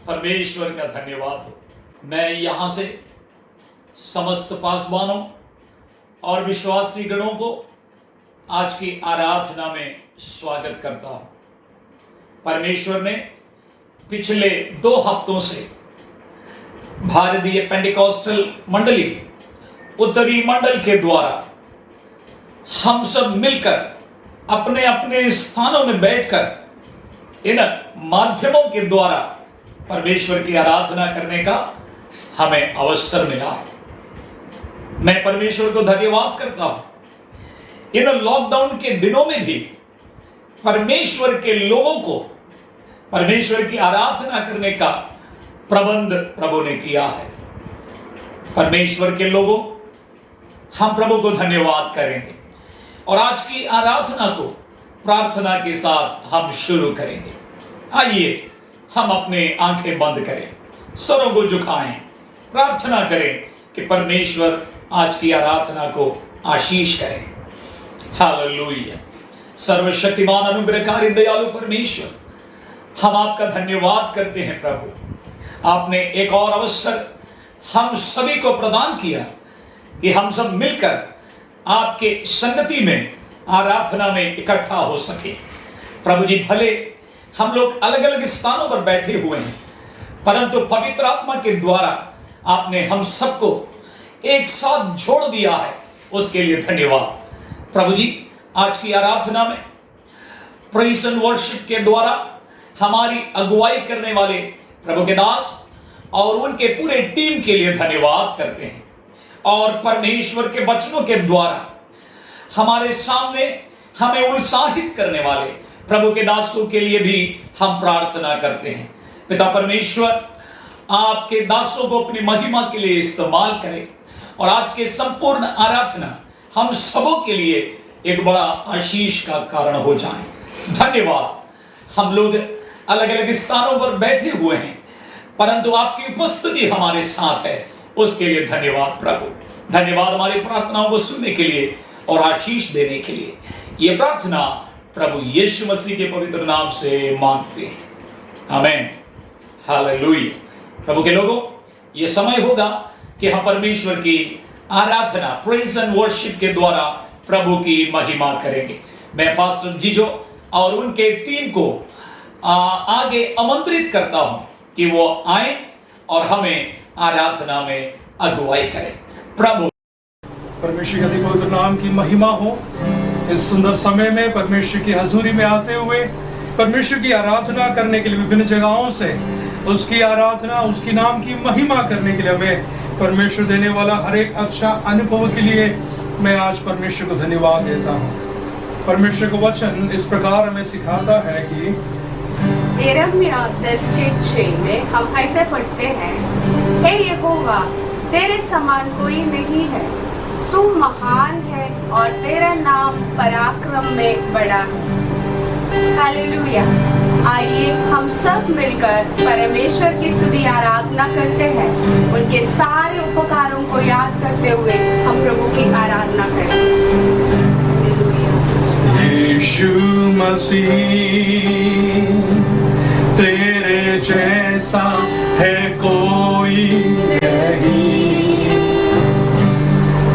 परमेश्वर का धन्यवाद हो। मैं यहां से समस्त पासवानों और विश्वासी गणों को आज की आराधना में स्वागत करता हूं। परमेश्वर ने पिछले 2 हफ्तों से भारतीय पेंटिकॉस्टल मंडली उत्तरी मंडल के द्वारा हम सब मिलकर अपने अपने स्थानों में बैठकर इन माध्यमों के द्वारा परमेश्वर की आराधना करने का हमें अवसर मिला। मैं परमेश्वर को धन्यवाद करता हूं। इन लॉकडाउन के दिनों में भी परमेश्वर के लोगों को परमेश्वर की आराधना करने का प्रबंध प्रभु ने किया है। परमेश्वर के लोगों, हम प्रभु को धन्यवाद करेंगे और आज की आराधना को प्रार्थना के साथ हम शुरू करेंगे। आइए हम अपने आंखें बंद करें, सरों को झुकाएं, प्रार्थना करें कि परमेश्वर आज की आराधना को आशीष करें। हालेलुया। सर्वशक्तिमान अनुग्रहकारी दयालु परमेश्वर, हम आपका धन्यवाद करते हैं प्रभु। आपने एक और अवसर हम सभी को प्रदान किया कि हम सब मिलकर आपके संगति में आराधना में इकट्ठा हो सके। प्रभु जी, भले हम लोग अलग अलग स्थानों पर बैठे हुए हैं, परंतु पवित्र आत्मा के द्वारा आपने हम सबको एक साथ जोड़ दिया है, उसके लिए धन्यवाद। प्रभु जी, आज की आराधना में प्रेज़ एंड वर्शिप के द्वारा हमारी अगुवाई करने वाले प्रभु के दास और उनके पूरे टीम के लिए धन्यवाद करते हैं। और परमेश्वर के वचनों के द्वारा हमारे सामने हमें उत्साहित करने वाले प्रभु के दासों के लिए भी हम प्रार्थना करते हैं। पिता परमेश्वर, आपके दासों को अपनी महिमा के लिए इस्तेमाल करें और आज के संपूर्ण आराधना हम सबों के लिए एक बड़ा आशीष का कारण हो जाए। धन्यवाद। हम लोग अलग अलग स्थानों पर बैठे हुए हैं, परंतु आपकी उपस्थिति हमारे साथ है, उसके लिए धन्यवाद प्रभु। धन्यवाद हमारी प्रार्थनाओं को सुनने के लिए और आशीष देने के लिए। ये प्रार्थना प्रभु यीशु मसीह के पवित्र नाम से मांगते हैं, आमीन। हालेलुया। प्रभु के लोगों, ये समय होगा कि हम परमेश्वर की आराधना प्रेज़ एंड वर्शिप के द्वारा प्रभु की महिमा करेंगे। मैं पास्टर जीजो और उनके टीम को आगे आमंत्रित करता हूं कि वो आए और हमें आराधना में अगुवाई करें। प्रभु परमेश्वर के अति पवित्र नाम की महिमा हो। इस सुंदर समय में परमेश्वर की हजूरी में आते हुए परमेश्वर की आराधना करने के लिए विभिन्न जगहों से उसकी आराधना, उसकी नाम की महिमा करने के लिए हमें परमेश्वर देने वाला हर एक अच्छा अनुभव के लिए मैं आज परमेश्वर को धन्यवाद देता हूँ। परमेश्वर का वचन इस प्रकार हमें सिखाता है कि यिर्मयाह 10:6 में हम ऐसे पढ़ते हैं, हे यहोवा, तेरे समान कोई नहीं है, तू महान है और तेरा नाम पराक्रम में बड़ा है। हालेलुया। आइए हम सब मिलकर परमेश्वर की स्तुति आराधना करते हैं। उनके सारे उपकारों को याद करते हुए हम प्रभु की आराधना करें। यीशु मसीह, तेरे जैसा है कोई नहीं,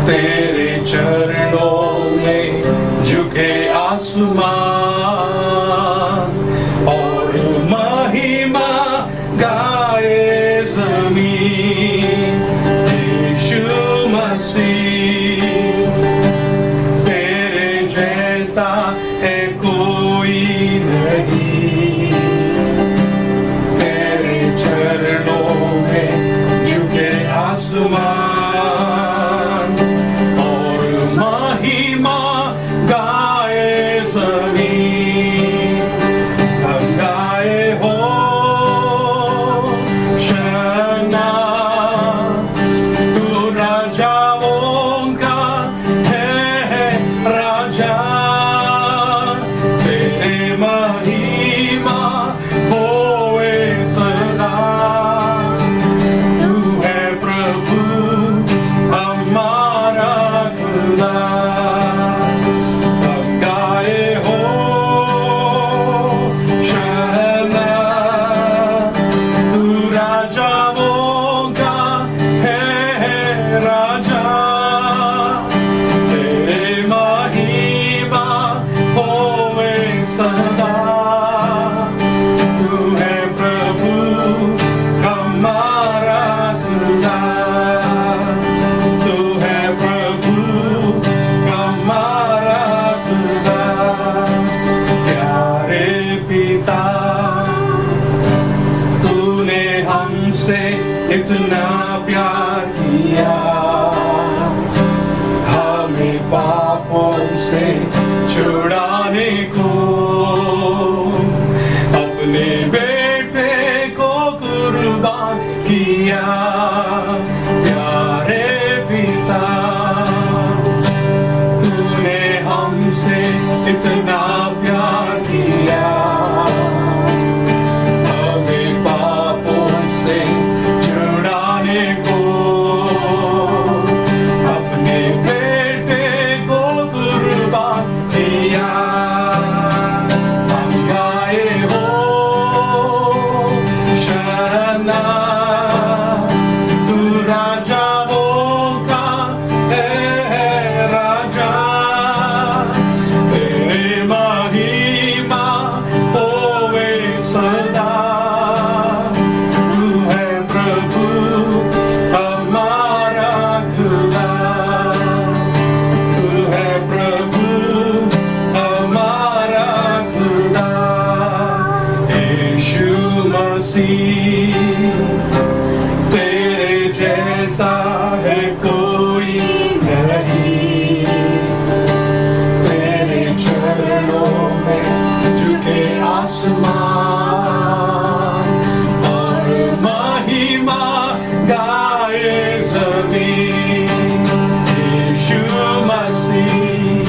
तेरे चरणों में झुके आसमान और महिमा गाए जमीन। यीशु मसीह, तेरे जैसा है कोई नहीं, तेरे चरणों में झुके आसमान और महिमा गाए जमीन। हम गाए हो शना, तू राजाओं का है राजा, तेरे महिमा होए सदा। तू है प्रभु हमें पापों से छुड़ाने को अपने बेटे को कुर्बान किया। प्यारे पिता, तूने हमसे इतना प्यार किया, हमें पापों से छुड़ाने को अपने बेटे को कुर्बान किया। हम गाए हो शना, तू राजाओं का है राजा, तेरे महिमा होवे सदा। तू है प्रभु हमारा खुदा, तू है प्रभु हमारा खुदा। यीशु मसीह, तेरे जैसा है कोई नहीं, तेरे चरणों में झुके आसमान और महिमा गाए ज़मीन। यीशु मसीह,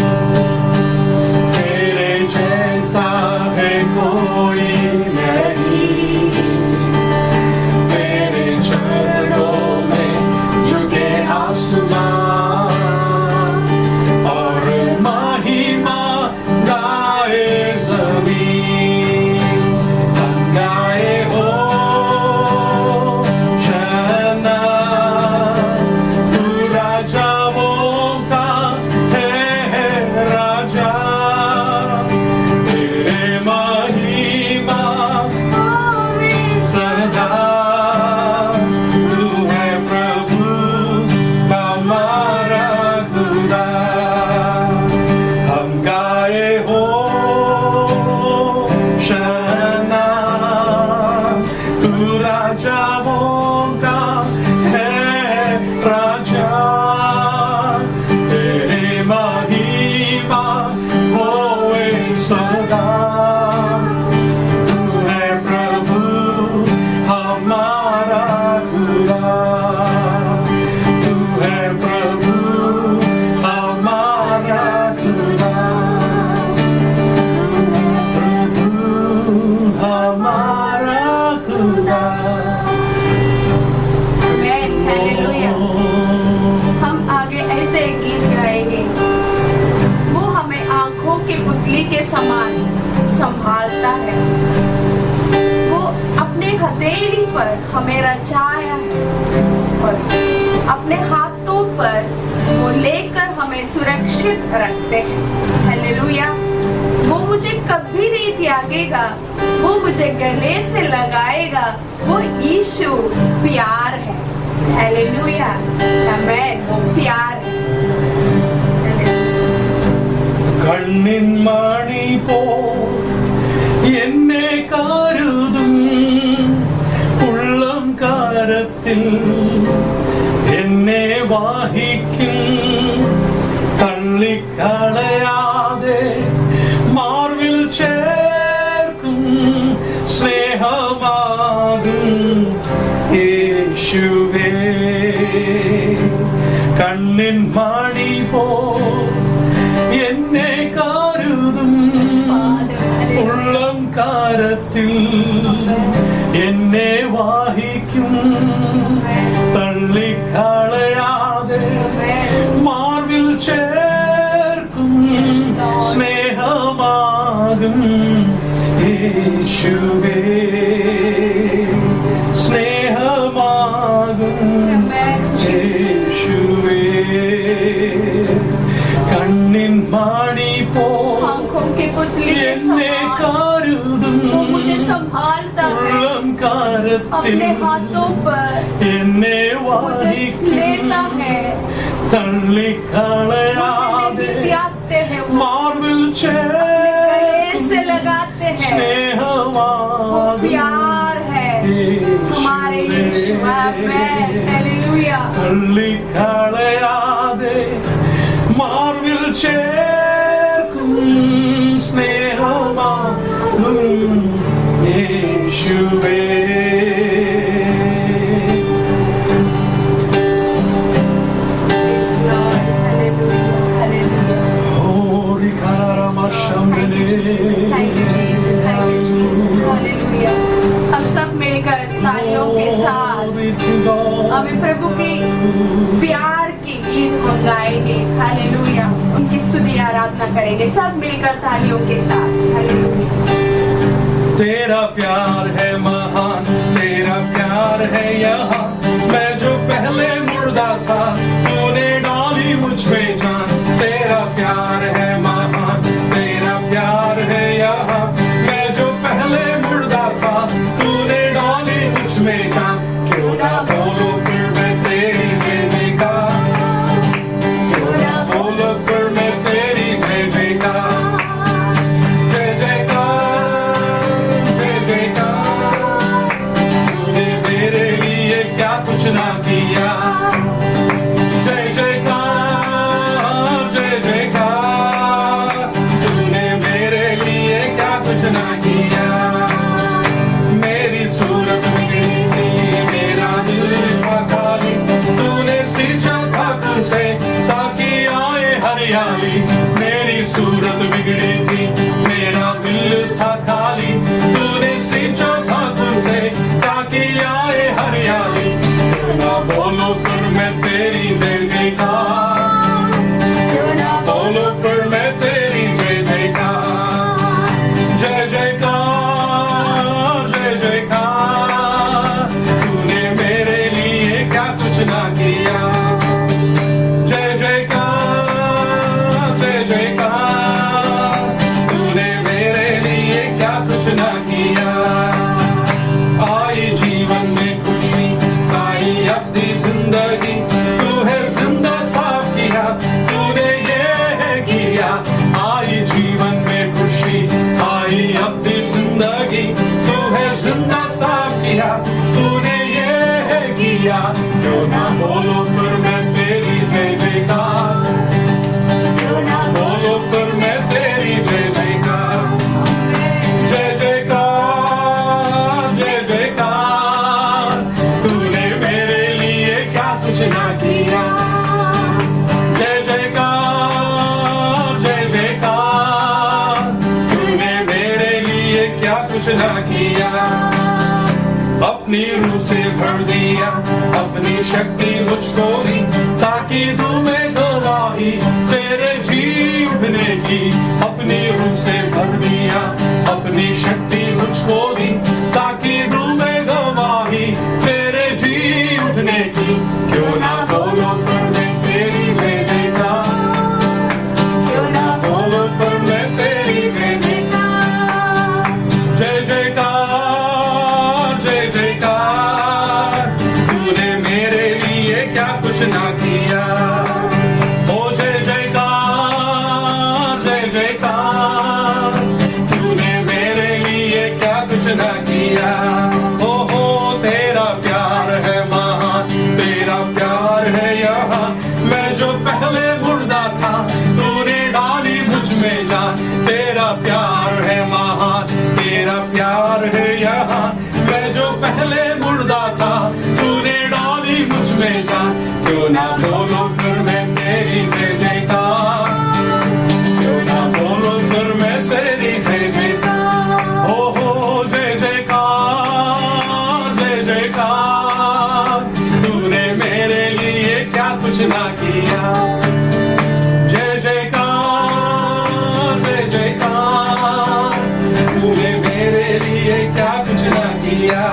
तेरे जैसा है कोई नहीं, तेरे चरणों में झुके आसमान और महिमा गाए ज़मीन। हम गाए हो शना, तू राजाओं का है राजा, तेरे महिमा सदा। तू है प्रभु हमारा खुदा। हम गाए हो शना, तू राजाओं का है राजा, तेरे महिमा होए सदा। तू है प्रभु हमारा खुदा, तू है प्रभु हमारा खुदा, प्रभु हमारा खुदा। आमेन, हालेलुया। हम आगे ऐसे एक गीत गाएंगे, वो हमें आंखों के पुतली के समान संभालता है, वो अपने हथेली पर हमें रचाया है और अपने हाथों पर वो लेकर हमें सुरक्षित रखते हैं। हालेलुया। वो मुझे कभी नहीं त्यागेगा, वो मुझे गले से लगाएगा, वो यीशु प्यार है। हालेलुया, आमेन। वो प्यार है। കണ്ണിൻ മണി പോ എന്നെ കരുതും, ഉള്ളം കരത്തിൽ എന്നെ വഹിക്കും, തള്ളിക്കളയാതെ മാർവിൽ ചേർക്കും, സ്നേഹമാകും യേശുവേ. കണ്ണിൻ മണി പോ എന്നെ കരുതും, ഉള്ളം കരത്തിൽ എന്നെ വഹിക്കും, തള്ളിക്കളയാതെ മാർവിൽ ചേർക്കും, സ്നേഹമാകും യേശുവേ, സ്നേഹമാകും യേശുവേ. കണ്ണിൻ മണി പോ आंखों के पुतली के എന്നെ समान കരുതും, वो मुझे संभालता है, ഉള്ളം കരത്തിൽ अपने हाथों पर എന്നെ मुझे വഹിക്കും, लेता है, मुझे തള്ളിക്കളയാതെ नहीं त्यागते हैं, वो മാർവിൽ गले ചേർക്കും, से लगाते हैं। वो സ്നേഹമാകും प्यार है हमारे यीशु। आमेन, हालेलुया। തള്ളിക്കളയാതെ മാ ചേർക്കും സ്നേഹമാകും യേശുവേ. हम सब मिलकर तालियों के साथ हमें प्रभु की प्यार की गीत हम गाएंगे. हालेलुया. उनकी स्तुति आराधना करेंगे सब मिलकर तालियों के साथ. हालेलुया. तेरा प्यार है महान, तेरा प्यार है यहाँ. मैं जो पहले मुर्दा था तूने डाली मुझ में जान. तेरा प्यार है महान, तेरा प्यार है यहाँ. मैं जो पहले मुर्दा था तूने डाली मुझ में जान. क्यों ना बोलो फिर मैं तेरी जय जयकार. क्यों ना बोलो फिर मैं तेरी जय जयकार. जय जयकार, जय जयकार. तूने मेरे लिए क्या कुछ ना किया. जय जयकार, जय जयकार. तूने मेरे लिए क्या कुछ ना किया. मेरी सूरत बिगड़ी थी, मेरा दिल था खाली. तूने सींचा था तुझसे ताकि आए हरियाली. मेरी सूरत बिगड़ी थी, मेरा दिल था खाली. तूने सींचा था तुझसे ताकि आए हरियाली. क्यों ना बोलो फिर मैं तेरी जय जयकार. क्यों ना बोलो फिर मैं तेरी जय जयकार. जय जयकार, जय जयकार. तूने मेरे लिए क्या कुछ ना किया. जय जयकार, जय जयकार. तूने मेरे लिए क्या कुछ ना किया. आई जीवन में खुशी, आई अपनी जिंदगी. तू है जिंदा साफ किया, तूने ये किया. आई जीवन में खुशी, आई अपनी जिंदगी. तू है जिंदा साफ किया, तूने ये किया. क्यों ना बोलो फिर मैं तेरी जय जयकार. क्यों ना बोलो फिर मैं तेरी जय जयकार. जय जयकार, जय जयकार. तूने मेरे लिए क्या कुछ ना किया. जय जयकार, जय जयकार. तूने मेरे लिए क्या कुछ ना किया. अपनी रूह से भर दिया, अपनी शक्ति मुझको दी ताकि दूं मैं गवाही तेरे जी उठने की. अपनी रूह से भर दिया, अपनी शक्ति मुझको दी ताकि दूं मैं गवाही तेरे जी उठने की. क्यों ना बोलो फिर मैं तेरी जय जयकार. क्यों ना बोलो फिर मैं तेरी जय जयकार. जय जयकार, जय जयकार. तूने मेरे लिए क्या कुछ ना किया. ओ जय जयकार, जय जयकार. तूने मेरे लिए क्या कुछ ना किया. ओहो तेरा प्यार है महान, तेरा प्यार है यहाँ. मैं जो पहले मुर्दा था तूने डाली मुझ में जान. तेरा प्यार है महान, तेरा प्यार है यहाँ. मैं जो पहले मुर्दा था तूने डाली मुझ में जान. क्यों ना बोलो फिर मैं तेरी जय जयकार. क्यों ना बोलो फिर मैं तेरी जय जयकार. ओहो जय जयकार, जय जयकार. तूने मेरे लिए क्या कुछ ना किया. जय जयकार, जय जयकार. तूने मेरे लिए क्या कुछ ना किया.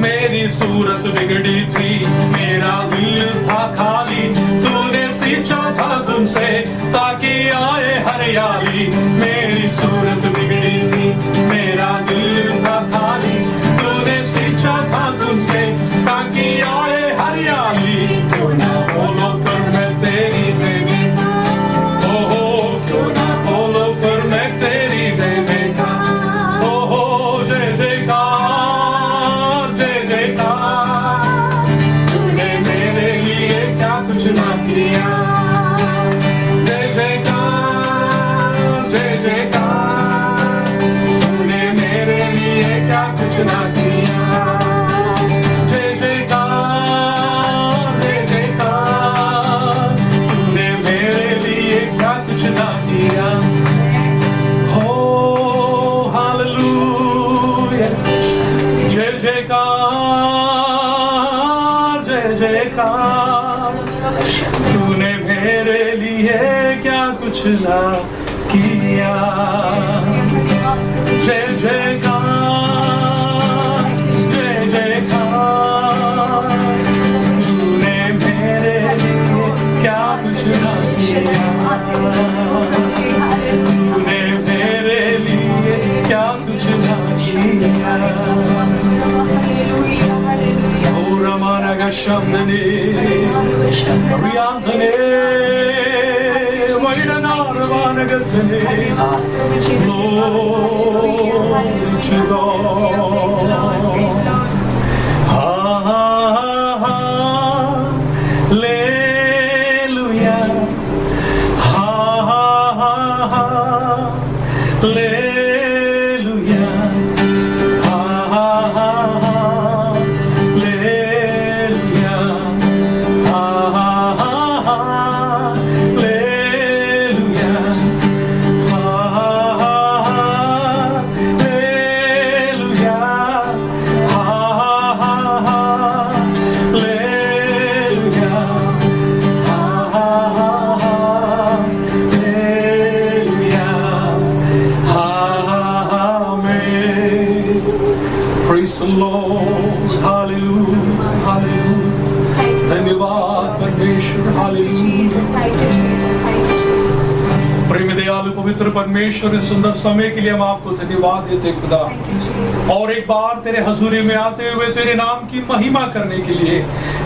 मेरी सूरत बिगड़ी थी, मेरा दिल था खाली. तूने सींचा था तुमसे ताकि आए हरियाली. मेरी सूरत बिगड़ी थी, मेरा दिल था खाली. तूने सींचा था तुमसे ताकि आए हरियाली. क्यों ना बोलो फिर मैं तेरी जय जयकार. ओहो क्यों ना बोलो फिर मैं तेरी जय जयकार. ओहो जय जयकार, जय जयकार. तूने मेरे लिए क्या कुछ ना किया. देखा तूने मेरे लिए क्या कुछ ना किया। जय जयकार जय जयकार तूने मेरे लिए क्या कुछ ना किया। तूने मेरे लिए क्या कुछ ना किया। ओ रमानग शब्दने रियांधने वैडनारवानगतने Praise the Lord, hallelujah, hallelujah. धन्यवाद परमेश्वर, हालेलुया। प्रेम दयालु पवित्र परमेश्वर, इस सुंदर समय के लिए हम आपको धन्यवाद देते खुदा। और एक बार तेरे हजूरी में आते हुए तेरे नाम की महिमा करने के लिए,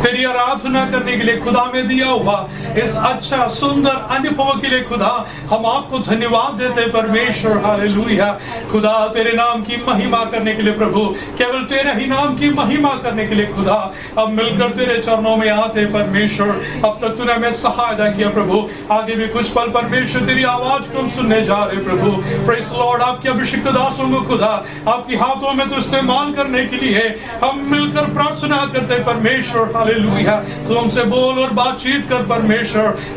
तेरी आराधना करने के लिए खुदा में दिया हुआ इस अच्छा सुंदर अनुभव के लिए खुदा हम आपको धन्यवाद देते परमेश्वर, हालेलुया। खुदा तेरे नाम की महिमा करने के लिए प्रभु, केवल तेरे ही नाम की महिमा करने के लिए खुदा अब मिलकर तेरे चरणों में आते परमेश्वर। अब तक तूने हमें सहायता किया प्रभु, आगे भी कुछ पल परमेश्वर तेरी आवाज को हम सुनने जा रहे प्रभु। प्रेज लॉर्ड, आपके अभिषिक्त दासों को खुदा आपके हाथों में तो इस्तेमाल करने के लिए हम मिलकर प्रार्थना करते परमेश्वर, हालेलुया। तो हमसे बोल और बातचीत कर परमेश्वर,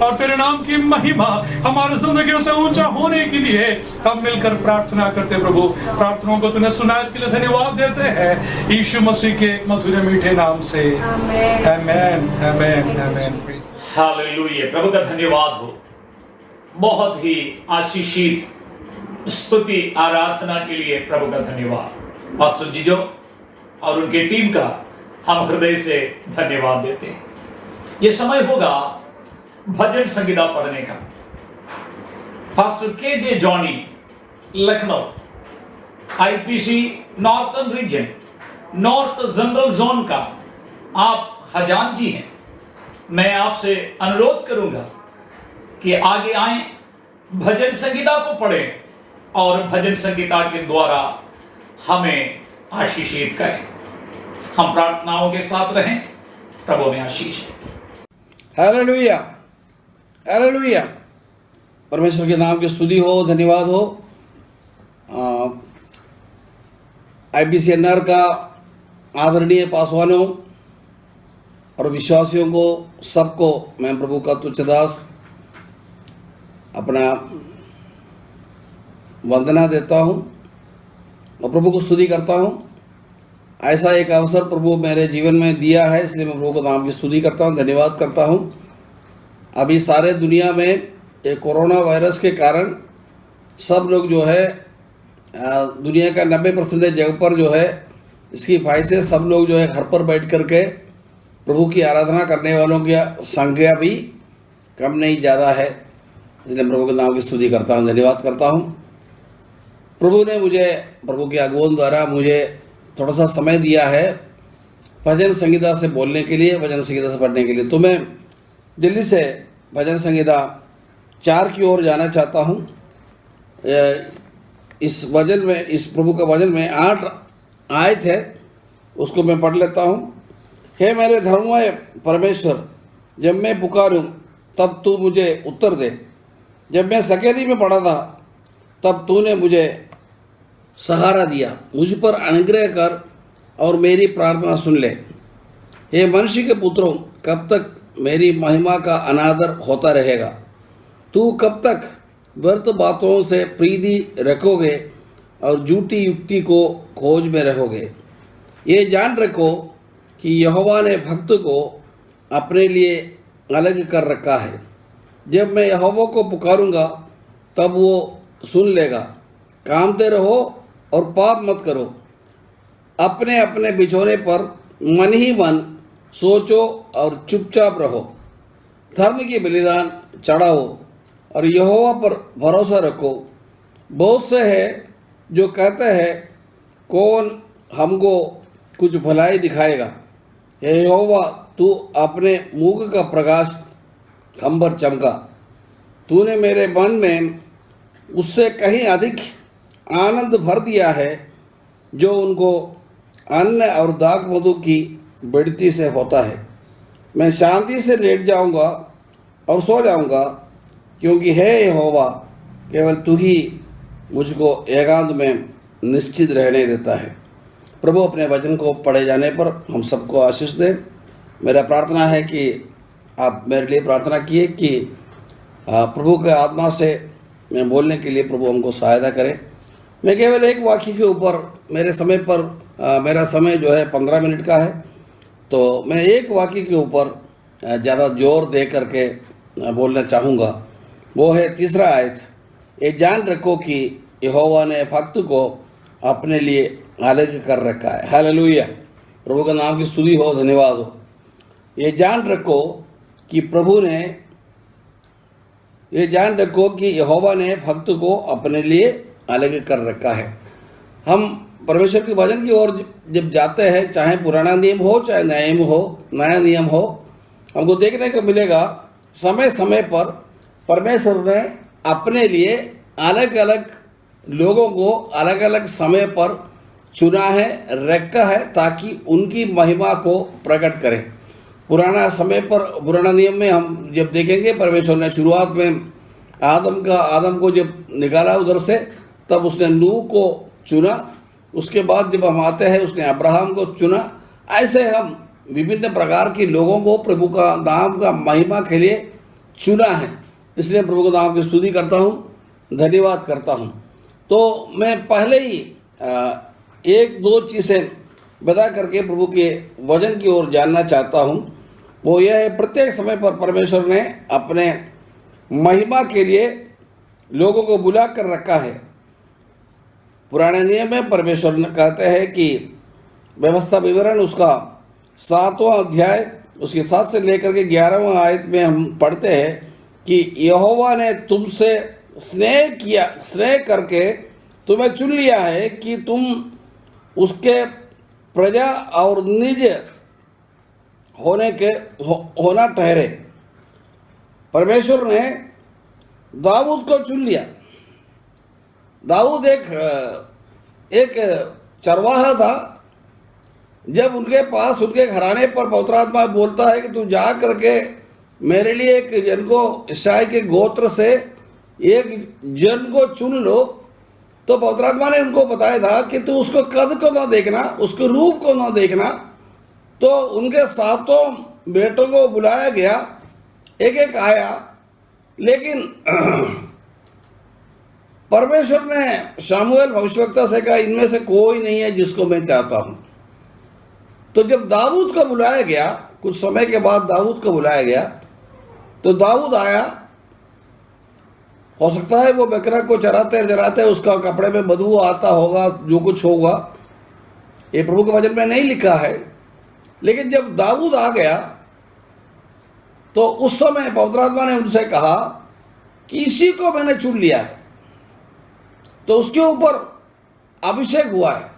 और तेरे नाम की महिमा हमारे जिंदगियों से ऊंचा होने के लिए हम मिलकर प्रार्थना करते प्रभु। प्रार्थनाओं को तूने सुना, इसके लिए धन्यवाद देते हैं यीशु मसीह के मधुर मीठे नाम से, आमेन आमेन आमेन। हालेलुया, प्रभु का धन्यवाद हो। बहुत ही आशीषित स्तुति आराधना के लिए प्रभु का धन्यवाद। पास्टर जीजो और उनके टीम का हम हृदय से धन्यवाद देते हैं। ये समय होगा भजन संगीता पढ़ने का। पास्टर के Johnny, Lucknow, IPC northern region, north general zone का आप खजान जी हैं। मैं आपसे अनुरोध करूंगा कि आगे आए, भजन संगीता को पढ़ें और भजन संगीता के द्वारा हमें आशीषित करें। हम प्रार्थनाओं के साथ रहें। प्रभु में आशीष है। Hallelujah hallelujah. परमेश्वर के नाम की स्तुति हो, धन्यवाद हो। IPCNR का आदरणीय पासवानों और विश्वासियों को सबको मैं प्रभु का तुच्छ दास अपना वंदना देता हूँ और प्रभु को स्तुति करता हूँ। ऐसा एक अवसर प्रभु मेरे जीवन में दिया है, इसलिए मैं प्रभु के नाम की स्तुति करता हूँ, धन्यवाद करता हूँ। अभी सारे दुनिया में ये कोरोना वायरस के कारण सब लोग जो है दुनिया का 90% जगह पर जो है इसकी वजह से सब लोग जो है घर पर बैठ कर के प्रभु की आराधना करने वालों की संख्या भी कम नहीं ज़्यादा है, इसलिए प्रभु के नाम की स्तुति करता हूँ, धन्यवाद करता हूँ। प्रभु ने मुझे, प्रभु के अगुवाओं द्वारा मुझे थोड़ा सा समय दिया है भजन संगीता से बोलने के लिए, भजन संगीता से पढ़ने के लिए। तो मैं दिल्ली से भजन संगीता 4 की ओर जाना चाहता हूँ। इस वजन में, इस प्रभु का वजन में 8 आए थे, उसको मैं पढ़ लेता हूँ। हे मेरे धर्ममय परमेश्वर, जब मैं पुकारूं तब तू मुझे उत्तर दे। जब मैं सकेली में पड़ा था तब तूने मुझे सहारा दिया। मुझ पर अनुग्रह कर और मेरी प्रार्थना सुन ले। हे मनुष्य के पुत्रों, कब तक मेरी महिमा का अनादर होता रहेगा? तू कब तक व्यर्थ बातों से प्रीति रखोगे और झूठी युक्ति को खोज में रहोगे? ये जान रखो कि यहोवा ने भक्त को अपने लिए अलग कर रखा है। जब मैं यहोवा को पुकारूंगा तब वो सुन लेगा। कामते रहो और पाप मत करो। अपने अपने बिछौने पर मन ही मन सोचो और चुपचाप रहो। धर्म की बलिदान चढ़ाओ और यहोवा पर भरोसा रखो। बहुत से हैं जो कहते हैं, कौन हमको कुछ भलाई दिखाएगा। हे यहोवा, तू अपने मुख का प्रकाश हम पर चमका। तूने मेरे मन में उससे कहीं अधिक आनंद भर दिया है, जो उनको अन्न और दाख मधु की बढ़ती से होता है। मैं शांति से लेट जाऊंगा और सो जाऊंगा, क्योंकि हे यहोवा, केवल तू ही मुझको एकांत में निश्चित रहने देता है। प्रभु अपने वचन को पढ़े जाने पर हम सबको आशीष दे। मेरा प्रार्थना है कि आप मेरे लिए प्रार्थना किए कि प्रभु के आत्मा से मैं बोलने के लिए प्रभु हमको सहायता करें। मैं केवल एक वाक्य के ऊपर मेरे समय पर मेरा समय जो है 15 मिनट का है, तो मैं एक वाक्य के ऊपर ज़्यादा जोर दे करके बोलना चाहूँगा। वो है 3 आयत। ये जान रखो कि यहोवा ने भक्त को अपने लिए अलग कर रखा है। हालेलुया, प्रभु का नाम की स्तुति हो, धन्यवाद हो। ये जान रखो कि ये जान रखो कि यहोवा ने भक्त को अपने लिए अलग कर रखा है। हम परमेश्वर के वचन की ओर जब जाते हैं, चाहे पुराना नियम हो चाहे नया नियम हो, हमको देखने को मिलेगा समय समय पर परमेश्वर ने अपने लिए अलग अलग लोगों को अलग अलग समय पर चुना है, रखा है, ताकि उनकी महिमा को प्रकट करें। पुराना नियम में हम जब देखेंगे, परमेश्वर ने शुरुआत में आदम को जब निकाला उधर से, तब उसने नूह को चुना। उसके बाद जब हम आते हैं, उसने अब्राहम को चुना। ऐसे हम विभिन्न प्रकार के लोगों को प्रभु का नाम का महिमा के लिए चुना है। इसलिए प्रभु के नाम की स्तुति करता हूँ, धन्यवाद करता हूँ। तो मैं पहले ही 1-2 चीज़ें बता करके प्रभु के वचन की ओर जानना चाहता हूँ। वो यह है, प्रत्येक समय पर परमेश्वर ने अपने महिमा के लिए लोगों को बुला कर रखा है। पुराने नियम में परमेश्वर ने कहते हैं कि व्यवस्था विवरण उसका 7वां अध्याय उसके 7 से लेकर के 11वां आयत में हम पढ़ते हैं कि यहोवा ने तुमसे स्नेह करके तुम्हें चुन लिया है कि तुम उसके प्रजा और निज होना ठहरे। परमेश्वर ने दाऊद को चुन लिया। दाऊद एक चरवाहा था। जब उनके पास उनके घराने पर पवित्र आत्मा बोलता है कि तू जा करके मेरे लिए एक जन को, इस्राएल के गोत्र से एक जन को चुन लो, तो पवित्र आत्मा ने उनको बताया था कि तू उसको कद को ना देखना, उसके रूप को ना देखना। तो उनके 7 बेटों को बुलाया गया, एक एक आया, लेकिन परमेश्वर ने शमूएल भविष्यवक्ता से कहा, इनमें से कोई नहीं है जिसको मैं चाहता हूं। तो जब दाऊद को बुलाया गया, कुछ समय के बाद दाऊद को बुलाया गया, तो दाऊद आया। हो सकता है वो बकरा को चराते उसका कपड़े में बदबू आता होगा, जो कुछ होगा, ये प्रभु के वचन में नहीं लिखा है। लेकिन जब दाऊद आ गया, तो उस समय पवित्र आत्मा ने उनसे कहा कि इसी को मैंने चुन लिया है। तो उसके ऊपर अभिषेक हुआ है।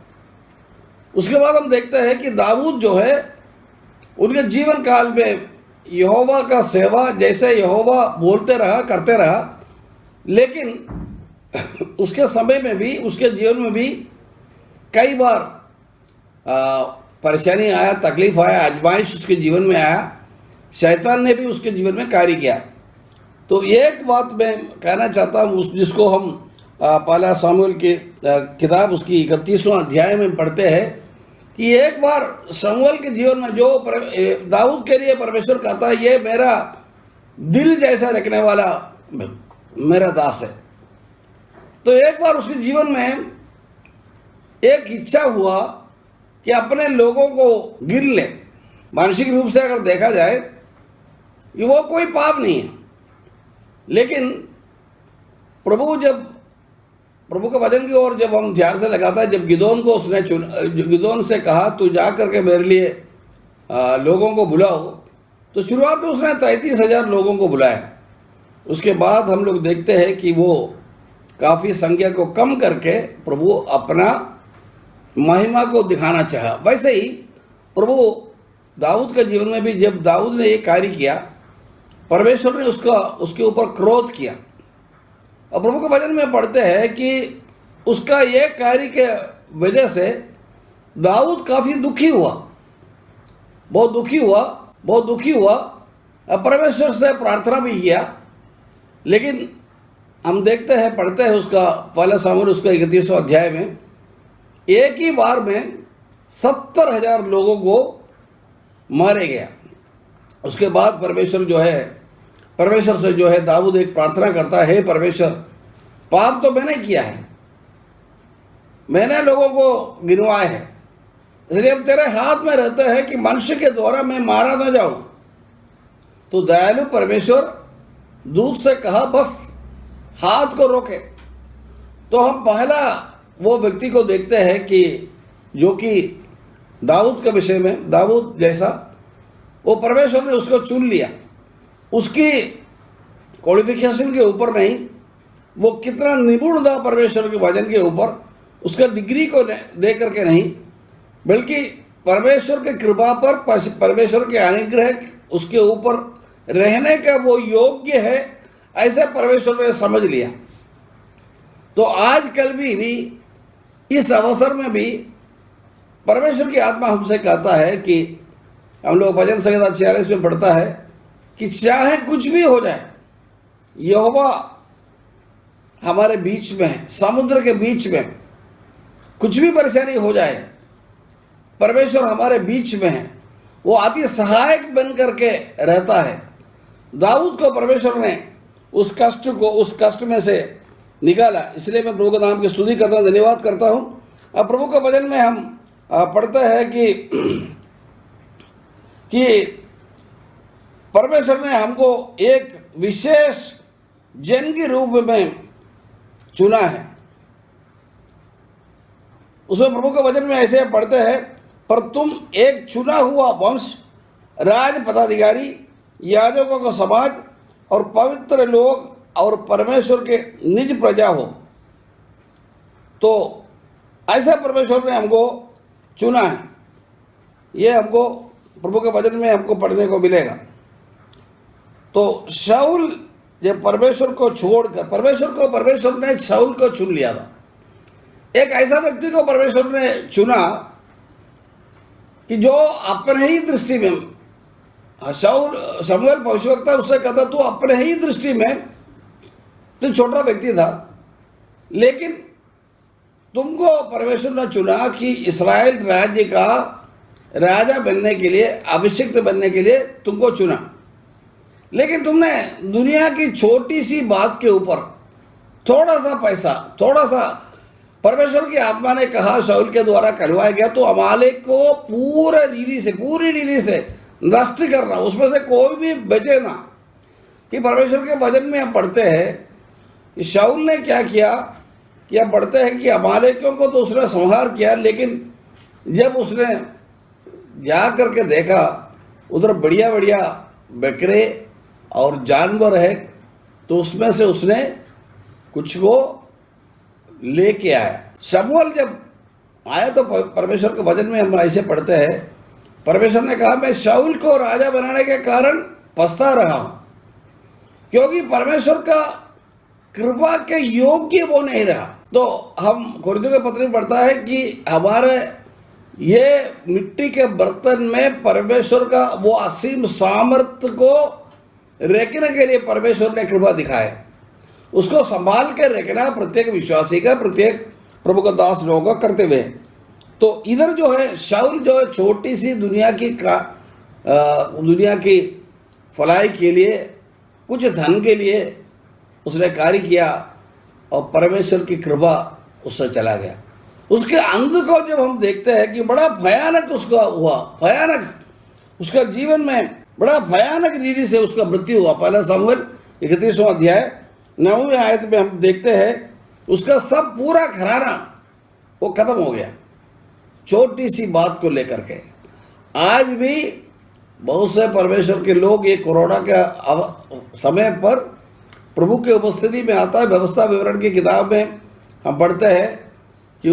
उसके बाद हम देखते हैं कि दाऊद जो है, उनके जीवन काल में यहोवा का सेवा, जैसे यहोवा बोलते रहा, करते रहा। लेकिन उसके समय में भी, उसके जीवन में भी कई बार परेशानी आया, तकलीफ आया, आजमाइश उसके जीवन में आया। शैतान ने भी उसके जीवन में कार्य किया। तो एक बात मैं कहना चाहता हूँ, जिसको हम पहला शमूएल की किताब उसकी 31वां अध्याय में पढ़ते हैं कि एक बार शमूएल के जीवन में जो दाऊद के लिए परमेश्वर कहता है, ये मेरा दिल जैसा रखने वाला मेरा दास है। तो एक बार उसके जीवन में एक इच्छा हुआ कि अपने लोगों को गिन ले। मानसिक रूप से अगर देखा जाए ये वो कोई पाप नहीं है। लेकिन प्रभु के वचन की ओर जब हम ध्यान से लगाता है, जब गिदोन को उसने गिदोन से कहा तू जा करके मेरे लिए लोगों को बुलाओ, तो शुरुआत में उसने 33,000 लोगों को बुलाया। उसके बाद हम लोग देखते हैं कि वो काफ़ी संख्या को कम करके प्रभु अपना महिमा को दिखाना चाहा। वैसे ही प्रभु दाऊद के जीवन में भी जब दाऊद ने ये कार्य किया, परमेश्वर ने उसके ऊपर क्रोध किया। और प्रभु के वचन में पढ़ते हैं कि उसका ये कार्य के वजह से दाऊद काफ़ी दुखी हुआ, बहुत दुखी हुआ। परमेश्वर से प्रार्थना भी किया। लेकिन हम देखते हैं, पढ़ते हैं उसका पहला सामुएल उसका 31वां अध्याय में, एक ही बार में 70,000 लोगों को मारे गया। उसके बाद परमेश्वर से जो है दाऊद एक प्रार्थना करता है, परमेश्वर पाप तो मैंने किया है, मैंने लोगों को गिनवाया है, इसलिए अब तेरे हाथ में रहता है कि मनुष्य के द्वारा मैं मारा ना जाऊं। तो दयालु परमेश्वर दूत से कहा बस हाथ को रोके। तो हम पहला वो व्यक्ति को देखते हैं कि जो कि दाऊद के विषय में, दाऊद जैसा वो परमेश्वर ने उसको चुन लिया। उसकी क्वालिफिकेशन के ऊपर नहीं, वो कितना निपुण था परमेश्वर के वचन के ऊपर, उसका डिग्री को दे करके नहीं, बल्कि परमेश्वर के कृपा पर, परमेश्वर के अनुग्रह उसके ऊपर रहने का वो योग्य है, ऐसे परमेश्वर ने समझ लिया। तो आजकल भी इस अवसर में भी परमेश्वर की आत्मा हमसे कहता है कि हम लोग भजन संहिता 46 में पढ़ता है कि चाहे कुछ भी हो जाए, यहोवा हमारे बीच में है, समुद्र के बीच में कुछ भी परेशानी हो जाए, परमेश्वर हमारे बीच में है, वो अति सहायक बन करके रहता है। दाऊद को परमेश्वर ने उस कष्ट में से निकाला। इसलिए मैं प्रभु के नाम की स्तुति करता हूँ, धन्यवाद करता हूँ। अब प्रभु के वचन में हम पढ़ते हैं कि परमेश्वर ने हमको एक विशेष जन के रूप में चुना है। उसमें प्रभु के वचन में ऐसे पढ़ते हैं, पर तुम एक चुना हुआ वंश, राज पदाधिकारी, याजकों का समाज और पवित्र लोग और परमेश्वर के निज प्रजा हो। तो ऐसा परमेश्वर ने हमको चुना है। ये हमको प्रभु के वचन में हमको पढ़ने को मिलेगा। तो शाऊल जब परमेश्वर को छोड़कर, परमेश्वर ने शाऊल को चुन लिया था। एक ऐसा व्यक्ति को परमेश्वर ने चुना कि जो अपने ही दृष्टि में, शमूएल भविष्यवक्ता उससे कहता तू अपने ही दृष्टि में तो छोटा व्यक्ति था, लेकिन तुमको परमेश्वर ने चुना कि इस्राएल राज्य का राजा बनने के लिए, अभिषिक्त बनने के लिए तुमको चुना। लेकिन तुमने दुनिया की छोटी सी बात के ऊपर थोड़ा सा पैसा, थोड़ा सा, परमेश्वर की आत्मा ने कहा शाऊल के द्वारा कहलवाया गया तो अमालेक को पूरी रीति से नष्ट करना, उसमें से कोई भी बचे ना। कि परमेश्वर के वचन में हम पढ़ते हैं कि शाऊल ने क्या किया, कि हम पढ़ते हैं कि अमालेकियों को तो उसने संहार किया, लेकिन जब उसने जा करके देखा उधर बढ़िया बढ़िया बकरे और जानवर है, तो उसमें से उसने कुछ को लेके आया। शमूएल जब आया तो परमेश्वर के वचन में हम ऐसे पढ़ते हैं, परमेश्वर ने कहा मैं शाऊल को राजा बनाने के कारण पछता रहा हूं, क्योंकि परमेश्वर का कृपा के योग्य वो नहीं रहा। तो हम कुरिन्थियों के पत्र में पढ़ता है कि हमारे ये मिट्टी के बर्तन में परमेश्वर का वो असीम सामर्थ्य को रखने के लिए परमेश्वर ने कृपा दिखाए, उसको संभाल के रखना प्रत्येक विश्वासी का, प्रत्येक प्रभु का दास लोगों का कर्तव्य है। तो इधर जो है शाऊल जो है छोटी सी दुनिया की फलाई के लिए, कुछ धन के लिए उसने कार्य किया और परमेश्वर की कृपा उससे चला गया। उसके अंत को जब हम देखते हैं कि बड़ा भयानक उसका हुआ, भयानक उसका जीवन में बड़ा भयानक रीति से उसका मृत्यु हुआ। पहला सामुएल 31वां अध्याय 9वीं आयत में हम देखते हैं उसका सब पूरा घराना वो खत्म हो गया, छोटी सी बात को लेकर के। आज भी बहुत से परमेश्वर के लोग ये कोरोना के समय पर प्रभु के उपस्थिति में आता है। व्यवस्था विवरण की किताब में हम पढ़ते हैं कि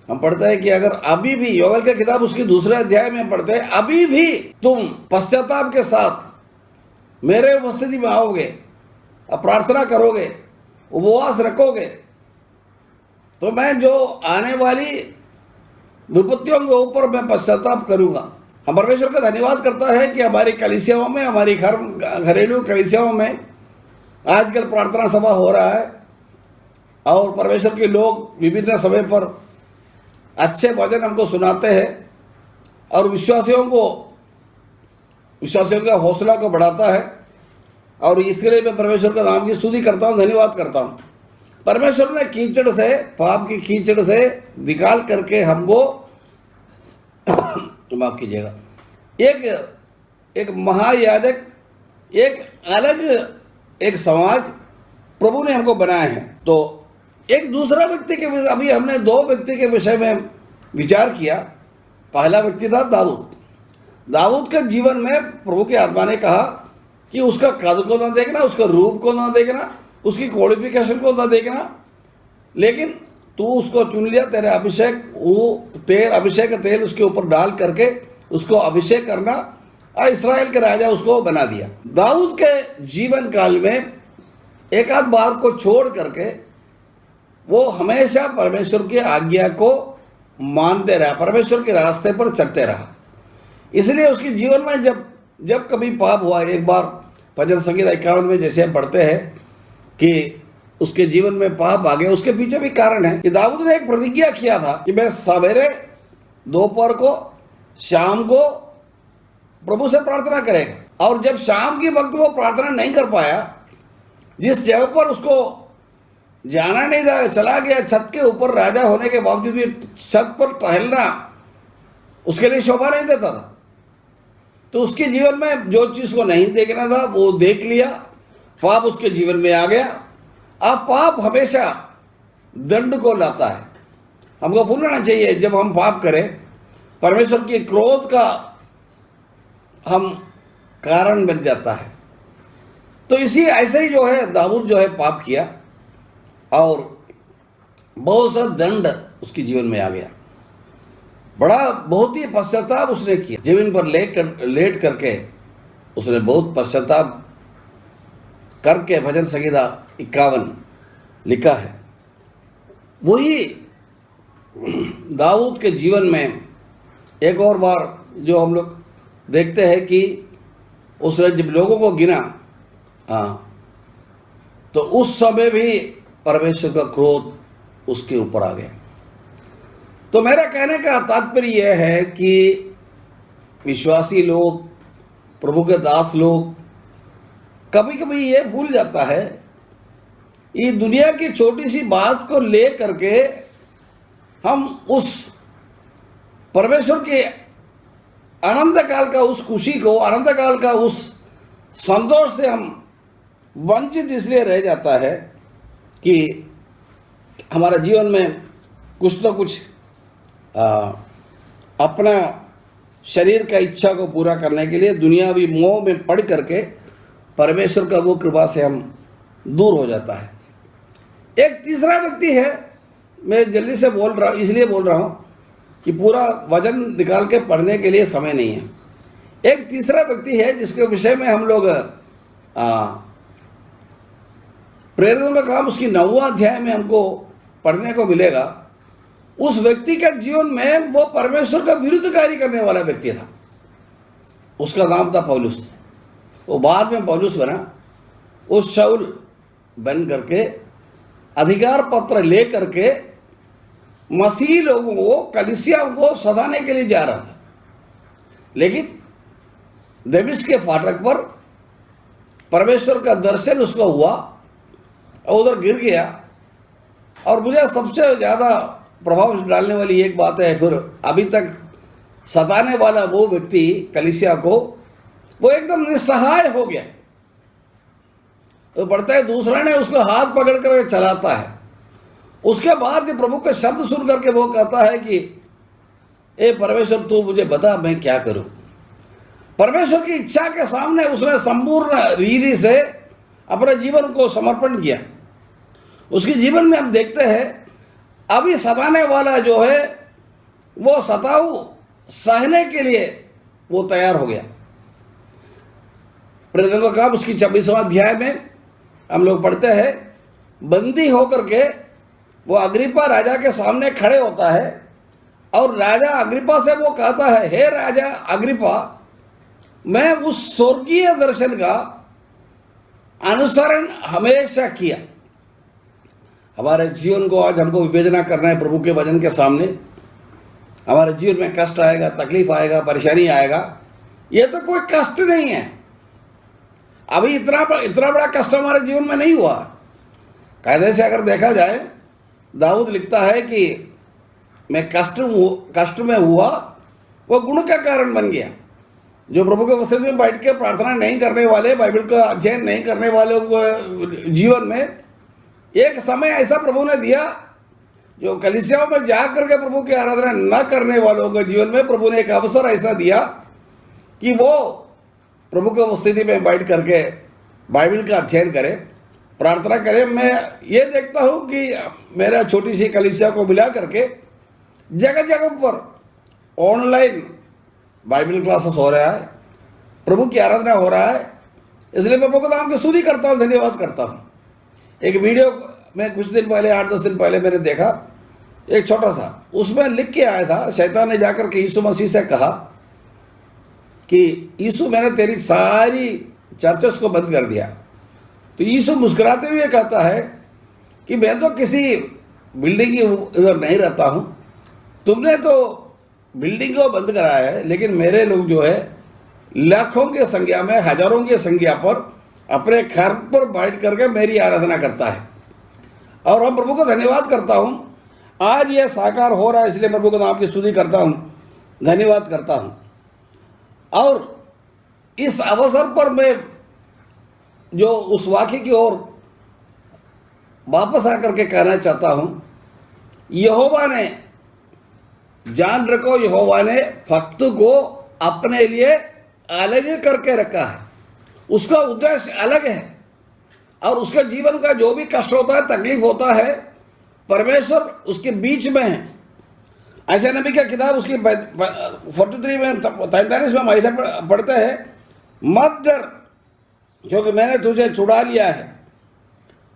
हम पढ़ते हैं कि अगर अभी भी, योवेल की किताब उसकी दूसरे अध्याय में हम पढ़ते हैं, अभी भी तुम पश्चाताप के साथ मेरे उपस्थिति में आओगे, अब प्रार्थना करोगे, उपवास रखोगे, तो मैं जो आने वाली विपत्तियों के ऊपर मैं पश्चाताप करूंगा। हम परमेश्वर का धन्यवाद करता है कि हमारी कलीसियाओं में, हमारी घरेलू कलीसियाओं में आजकल प्रार्थना सभा हो रहा है और परमेश्वर के लोग विभिन्न समय पर अच्छे वचन हमको सुनाते हैं और विश्वासियों का हौसला को बढ़ाता है। और इसके लिए मैं परमेश्वर का नाम की स्तुति करता हूँ, धन्यवाद करता हूँ। परमेश्वर ने कीचड़ से, पाप की कीचड़ से निकाल करके हमको माफ कीजिएगा, एक महायाजक, एक अलग एक समाज प्रभु ने हमको बनाए हैं। तो एक दूसरा व्यक्ति के विषय, अभी हमने 2 व्यक्ति के विषय में विचार किया। पहला व्यक्ति था दाऊद के जीवन में प्रभु की आत्मा ने कहा कि उसका कद को ना देखना, उसका रूप को ना देखना, उसकी क्वालिफिकेशन को ना देखना, लेकिन तू उसको चुन लिया, तेरे अभिषेक का तेल उसके ऊपर डाल करके उसको अभिषेक करना और इस्राएल के राजा उसको बना दिया। दाऊद के जीवन काल में एक आध बार को छोड़ करके वो हमेशा परमेश्वर की आज्ञा को मानते रहा, परमेश्वर के रास्ते पर चलते रहा। इसलिए उसके जीवन में जब कभी पाप हुआ, एक बार भजन संगीत 51 में जैसे हम पढ़ते हैं कि उसके जीवन में पाप आ गया, उसके पीछे भी कारण है कि दाऊद ने एक प्रतिज्ञा किया था कि मैं सवेरे, दोपहर को, शाम को प्रभु से प्रार्थना करेगा। और जब शाम के वक्त वो प्रार्थना नहीं कर पाया, जिस जगह पर उसको जाना नहीं था, चला गया, छत के ऊपर राजा होने के बावजूद भी छत पर टहलना उसके लिए शोभा नहीं देता था। तो उसके जीवन में जो चीज़ को नहीं देखना था वो देख लिया, पाप उसके जीवन में आ गया। अब पाप हमेशा दंड को लाता है। हमको भूलना चाहिए, जब हम पाप करें परमेश्वर के क्रोध का हम कारण बन जाता है। तो इसी ऐसे ही जो है दाऊद जो है पाप किया और बहुत सा दंड उसके जीवन में आ गया। बहुत ही पश्चाताप उसने किया, जमीन पर लेट करके उसने बहुत पश्चाताप करके भजन संगीता 51 लिखा है। वही दाऊद के जीवन में एक और बार जो हम लोग देखते हैं कि उसने जब लोगों को गिना, तो उस समय भी परमेश्वर का क्रोध उसके ऊपर आ गया। तो मेरा कहने का तात्पर्य यह है कि विश्वासी लोग, प्रभु के दास लोग, कभी कभी ये भूल जाता है, ये दुनिया की छोटी सी बात को ले करके हम उस परमेश्वर के अनंत काल का उस खुशी को, अनंत काल का उस संतोष से हम वंचित इसलिए रह जाता है कि हमारे जीवन में कुछ न कुछ अपना शरीर का इच्छा को पूरा करने के लिए दुनियावी मोह में पड़ करके परमेश्वर का वो कृपा से हम दूर हो जाता है। एक तीसरा व्यक्ति है, मैं जल्दी से बोल रहा हूँ, इसलिए बोल रहा हूँ कि पूरा वजन निकाल के पढ़ने के लिए समय नहीं है। एक तीसरा व्यक्ति है जिसके विषय में हम लोग प्रेरितों का काम उसकी 9वां अध्याय में हमको पढ़ने को मिलेगा। उस व्यक्ति के जीवन में वो परमेश्वर का विरुद्ध कार्य करने वाला व्यक्ति था। उसका नाम था पौलुस। वो बाद में पौलुस बना। वो शाऊल बन करके अधिकार पत्र ले करके मसीह लोगों को, कलीसिया को सताने के लिए जा रहा था। लेकिन दमिश्क के फाटक पर परमेश्वर का दर्शन उसको हुआ और उधर गिर गया। और मुझे सबसे ज़्यादा प्रभाव डालने वाली एक बात है, फिर अभी तक सताने वाला वो व्यक्ति कलीसिया को, वो एकदम निस्सहाय हो गया। तो पढ़ता है, दूसरा ने उसको हाथ पकड़ कर चलाता है। उसके बाद ये प्रभु के शब्द सुन करके वो कहता है कि ए परमेश्वर, तू मुझे बता मैं क्या करूं। परमेश्वर की इच्छा के सामने उसने संपूर्ण रीति से अपने जीवन को समर्पण किया। उसके जीवन में हम देखते हैं, अभी सताने वाला जो है वो सताऊ सहने के लिए वो तैयार हो गया। प्रेरितों का काम उसकी 26वां अध्याय में हम लोग पढ़ते हैं, बंदी होकर के वो अग्रिप्पा राजा के सामने खड़े होता है और राजा अग्रिप्पा से वो कहता है, हे राजा अग्रिप्पा, मैं उस स्वर्गीय दर्शन का अनुसरण हमेशा किया। हमारे जीवन को आज हमको विवेचना करना है प्रभु के वचन के सामने। हमारे जीवन में कष्ट आएगा, तकलीफ आएगा, परेशानी आएगा, ये तो कोई कष्ट नहीं है। अभी इतना बड़ा कष्ट हमारे जीवन में नहीं हुआ। कायदे से अगर देखा जाए, दाऊद लिखता है कि मैं कष्ट में हुआ, वो गुण का कारण बन गया। जो प्रभु के उपस्थिति में बैठ के प्रार्थना नहीं करने वाले, बाइबल का अध्ययन नहीं करने वाले को जीवन में एक समय ऐसा प्रभु ने दिया, जो कलीसियाओं में जा करके प्रभु की आराधना न करने वालों के जीवन में प्रभु ने एक अवसर ऐसा दिया कि वो प्रभु के उपस्थिति में बैठ करके बाइबल का अध्ययन करें, प्रार्थना करें। मैं ये देखता हूँ कि मेरा छोटी सी कलीसिया को मिला करके जगह जगह पर ऑनलाइन बाइबल क्लासेस हो रहा है, प्रभु की आराधना हो रहा है। इसलिए मैं प्रभु का नाम की स्तुति करता हूँ, धन्यवाद करता हूँ। एक वीडियो में कुछ दिन पहले, 8-10 दिन पहले मैंने देखा, एक छोटा सा, उसमें लिख के आया था, शैतान ने जाकर के यीशु मसीह से कहा कि यीशु, मैंने तेरी सारी चर्चेस को बंद कर दिया। तो यीशु मुस्कुराते हुए कहता है कि मैं तो किसी बिल्डिंग की इधर नहीं रहता हूँ, तुमने तो बिल्डिंग को बंद कराया है, लेकिन मेरे लोग जो है लाखों की संख्या में, हजारों की संख्या पर अपने घर पर बैठ करके मेरी आराधना करता है। और हम प्रभु को धन्यवाद करता हूँ, आज यह साकार हो रहा है, इसलिए प्रभु के नाम की स्तुति करता हूँ, धन्यवाद करता हूँ। और इस अवसर पर मैं जो उस वाक्य की ओर वापस आकर के कहना चाहता हूँ, यहोवा ने, जान रखो, यहोवा ने भक्त को अपने लिए अलग करके रखा है। उसका उद्देश्य अलग है और उसके जीवन का जो भी कष्ट होता है, तकलीफ होता है, परमेश्वर उसके बीच में है। ऐसा नबी का किताब उसकी 43 में 43 में हम ऐसा पढ़ते हैं, मत डर क्योंकि मैंने तुझे छुड़ा लिया है,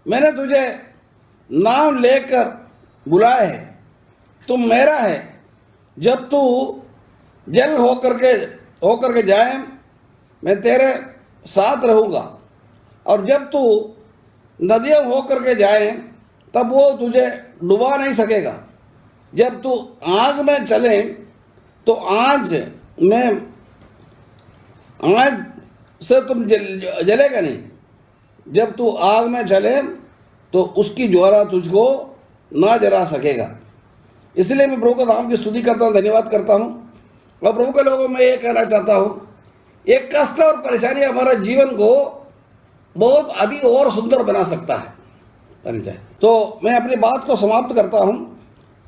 मैंने तुझे नाम लेकर बुलाया है, तुम मेरा है। जब तू जल होकर के जाए, मैं तेरे साथ रहूँगा, और जब तू नदियाँ होकर के जाए तब वो तुझे डुबा नहीं सकेगा। जब तू आग में चले तो आग से तुम जलेगा नहीं। जब तू आग में चले तो उसकी ज्वाला तुझको ना जला सकेगा। इसलिए मैं प्रभु का नाम की स्तुति करता हूँ, धन्यवाद करता हूँ। और प्रभु के लोगों में ये कहना चाहता हूँ, एक कष्ट और परेशानी हमारा जीवन को बहुत अधिक और सुंदर बना सकता है। तो मैं अपनी बात को समाप्त करता हूँ,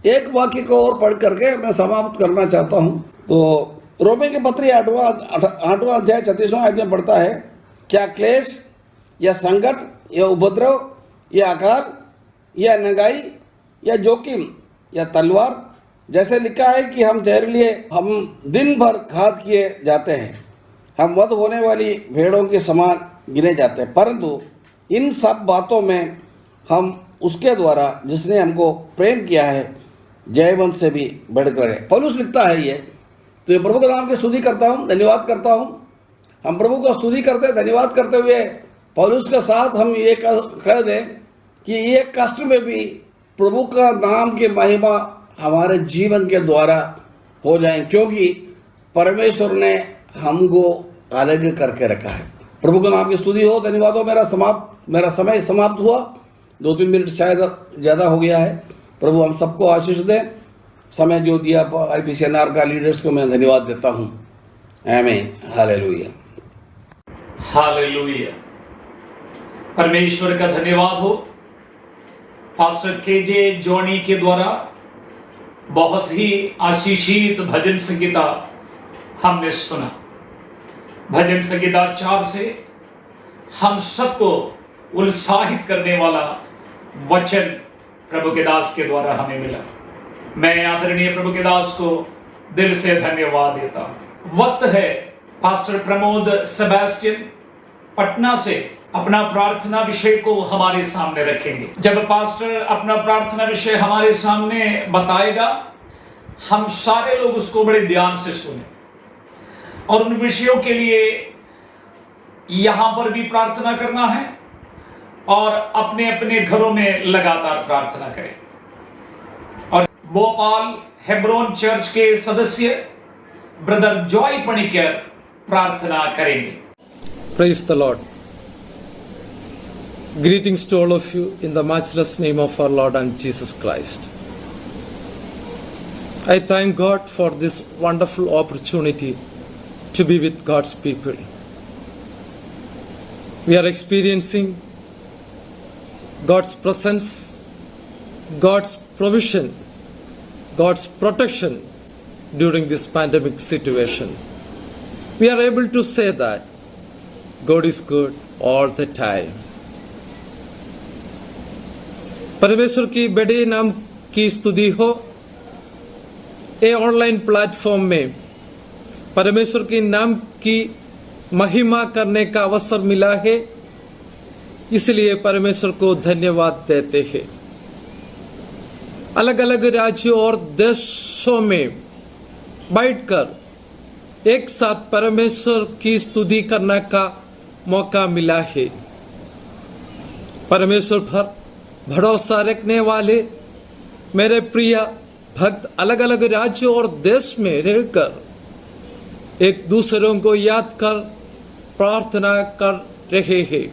एक वाक्य को और पढ़ करके मैं समाप्त करना चाहता हूँ। तो रोमी की पत्री 8वां अध्याय 36वां आयत में पढ़ता है, क्या क्लेश या संकट या उपद्रव या अकाल या नंगाई या जोखिम या तलवार, जैसे लिखा है कि हम तेरे लिए हम दिन भर घात किए जाते हैं, हम वध होने वाली भेड़ों के समान गिने जाते हैं, परंतु इन सब बातों में हम उसके द्वारा जिसने हमको प्रेम किया है जयवंत से भी बढ़कर है। पौलुस लिखता है ये। तो ये प्रभु के नाम की स्तुति करता हूँ, धन्यवाद करता हूँ। हम प्रभु को स्तुति करते, धन्यवाद करते हुए पौलुस के साथ हम ये कह दें कि ये कष्ट में भी प्रभु का नाम की महिमा हमारे जीवन के द्वारा हो जाए, क्योंकि परमेश्वर ने हमको अलग करके रखा है। प्रभु के नाम की स्तुति हो, धन्यवाद हो। मेरा समय समाप्त हुआ, 2-3 मिनट शायद ज़्यादा हो गया है। प्रभु हम सबको आशीष दें। समय जो दिया IPCNR का लीडर्स को मैं धन्यवाद देता हूँ। आमीन, हालेलुया। हालेलुया। परमेश्वर का धन्यवाद हो। पास्टर केजे जॉनी के द्वारा बहुत ही आशीषित भजन संगीता हमने सुना। भजन संगीता 4 से हम सबको उत्साहित करने वाला वचन प्रभु के दास के द्वारा हमें मिला। मैं आदरणीय प्रभु के दास को दिल से धन्यवाद देता हूं। वक्त है पास्टर प्रमोद सेबेस्टियन पटना से अपना प्रार्थना विषय को हमारे सामने रखेंगे। जब पास्टर अपना प्रार्थना विषय हमारे सामने बताएगा, हम सारे लोग उसको बड़े ध्यान से सुने और उन विषयों के लिए यहां पर भी प्रार्थना करना है और अपने अपने घरों में लगातार प्रार्थना करें। और भोपाल हेब्रोन चर्च के सदस्य ब्रदर जॉय पणिकर प्रार्थना करेंगे। Praise the Lord. Greetings to all of you in the matchless name of our Lord and Jesus Christ. I thank God for this wonderful opportunity to be with God's people. We are experiencing God's presence, God's provision, God's protection during this pandemic situation. We are able to say that God is good all the time. परमेश्वर की बड़े नाम की स्तुति हो। ये online platform में परमेश्वर के नाम की महिमा करने का अवसर मिला है, इसलिए परमेश्वर को धन्यवाद देते हैं। अलग अलग राज्यों और देशों में बैठकर एक साथ परमेश्वर की स्तुति करने का मौका मिला है। परमेश्वर पर भरोसा रखने वाले मेरे प्रिय भक्त अलग अलग राज्यों और देश में रहकर एक दूसरों को याद कर प्रार्थना कर रहे हैं।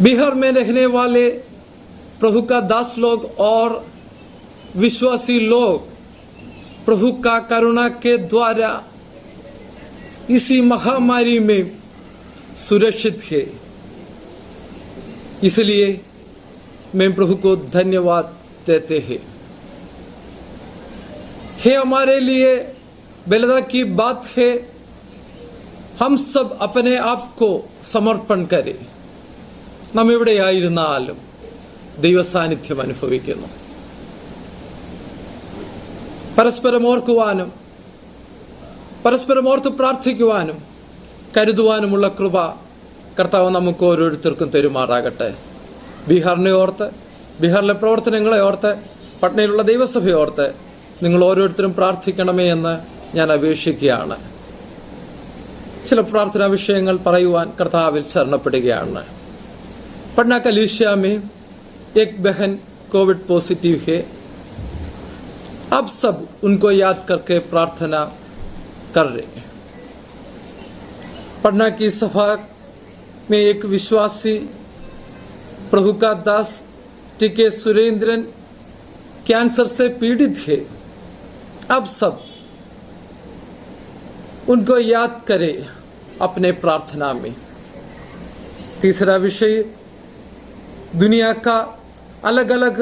बिहार में रहने वाले प्रभु का दास लोग और विश्वासी लोग प्रभु का करुणा के द्वारा इसी महामारी में सुरक्षित है, इसलिए मैं प्रभु को धन्यवाद देते हैं। है हमारे लिए बेलदा की बात है, हम सब अपने आप को समर्पण करें। നാം എവിടെയായിരുന്നാലും ദൈവ സാന്നിധ്യം അനുഭവിക്കുന്നു. പരസ്പരം ഓർക്കുവാനും പരസ്പരം ഓർത്ത് പ്രാർത്ഥിക്കുവാനും കരുതുവാനുമുള്ള കൃപ കർത്താവ് നമുക്ക് ഓരോരുത്തർക്കും തരുമാറാകട്ടെ. ബീഹാറിനെ ഓർത്ത്, ബീഹാറിലെ പ്രവർത്തനങ്ങളെ ഓർത്ത്, പട്നയിലുള്ള ദൈവസഭയെ ഓർത്ത് നിങ്ങൾ ഓരോരുത്തരും പ്രാർത്ഥിക്കണമേ എന്ന് ഞാൻ അപേക്ഷിക്കുകയാണ്. ചില പ്രാർത്ഥനാ വിഷയങ്ങൾ പറയുവാൻ കർത്താവിൽ ശരണപ്പെടുകയാണ്. पटना कलीसिया में एक बहन कोविड पॉजिटिव है। अब सब उनको याद करके प्रार्थना कर रहे हैं। पटना की सभा में एक विश्वासी प्रभु का दास टीके सुरेंद्रन कैंसर से पीड़ित है। अब सब उनको याद करें अपने प्रार्थना में। तीसरा विषय, दुनिया का अलग अलग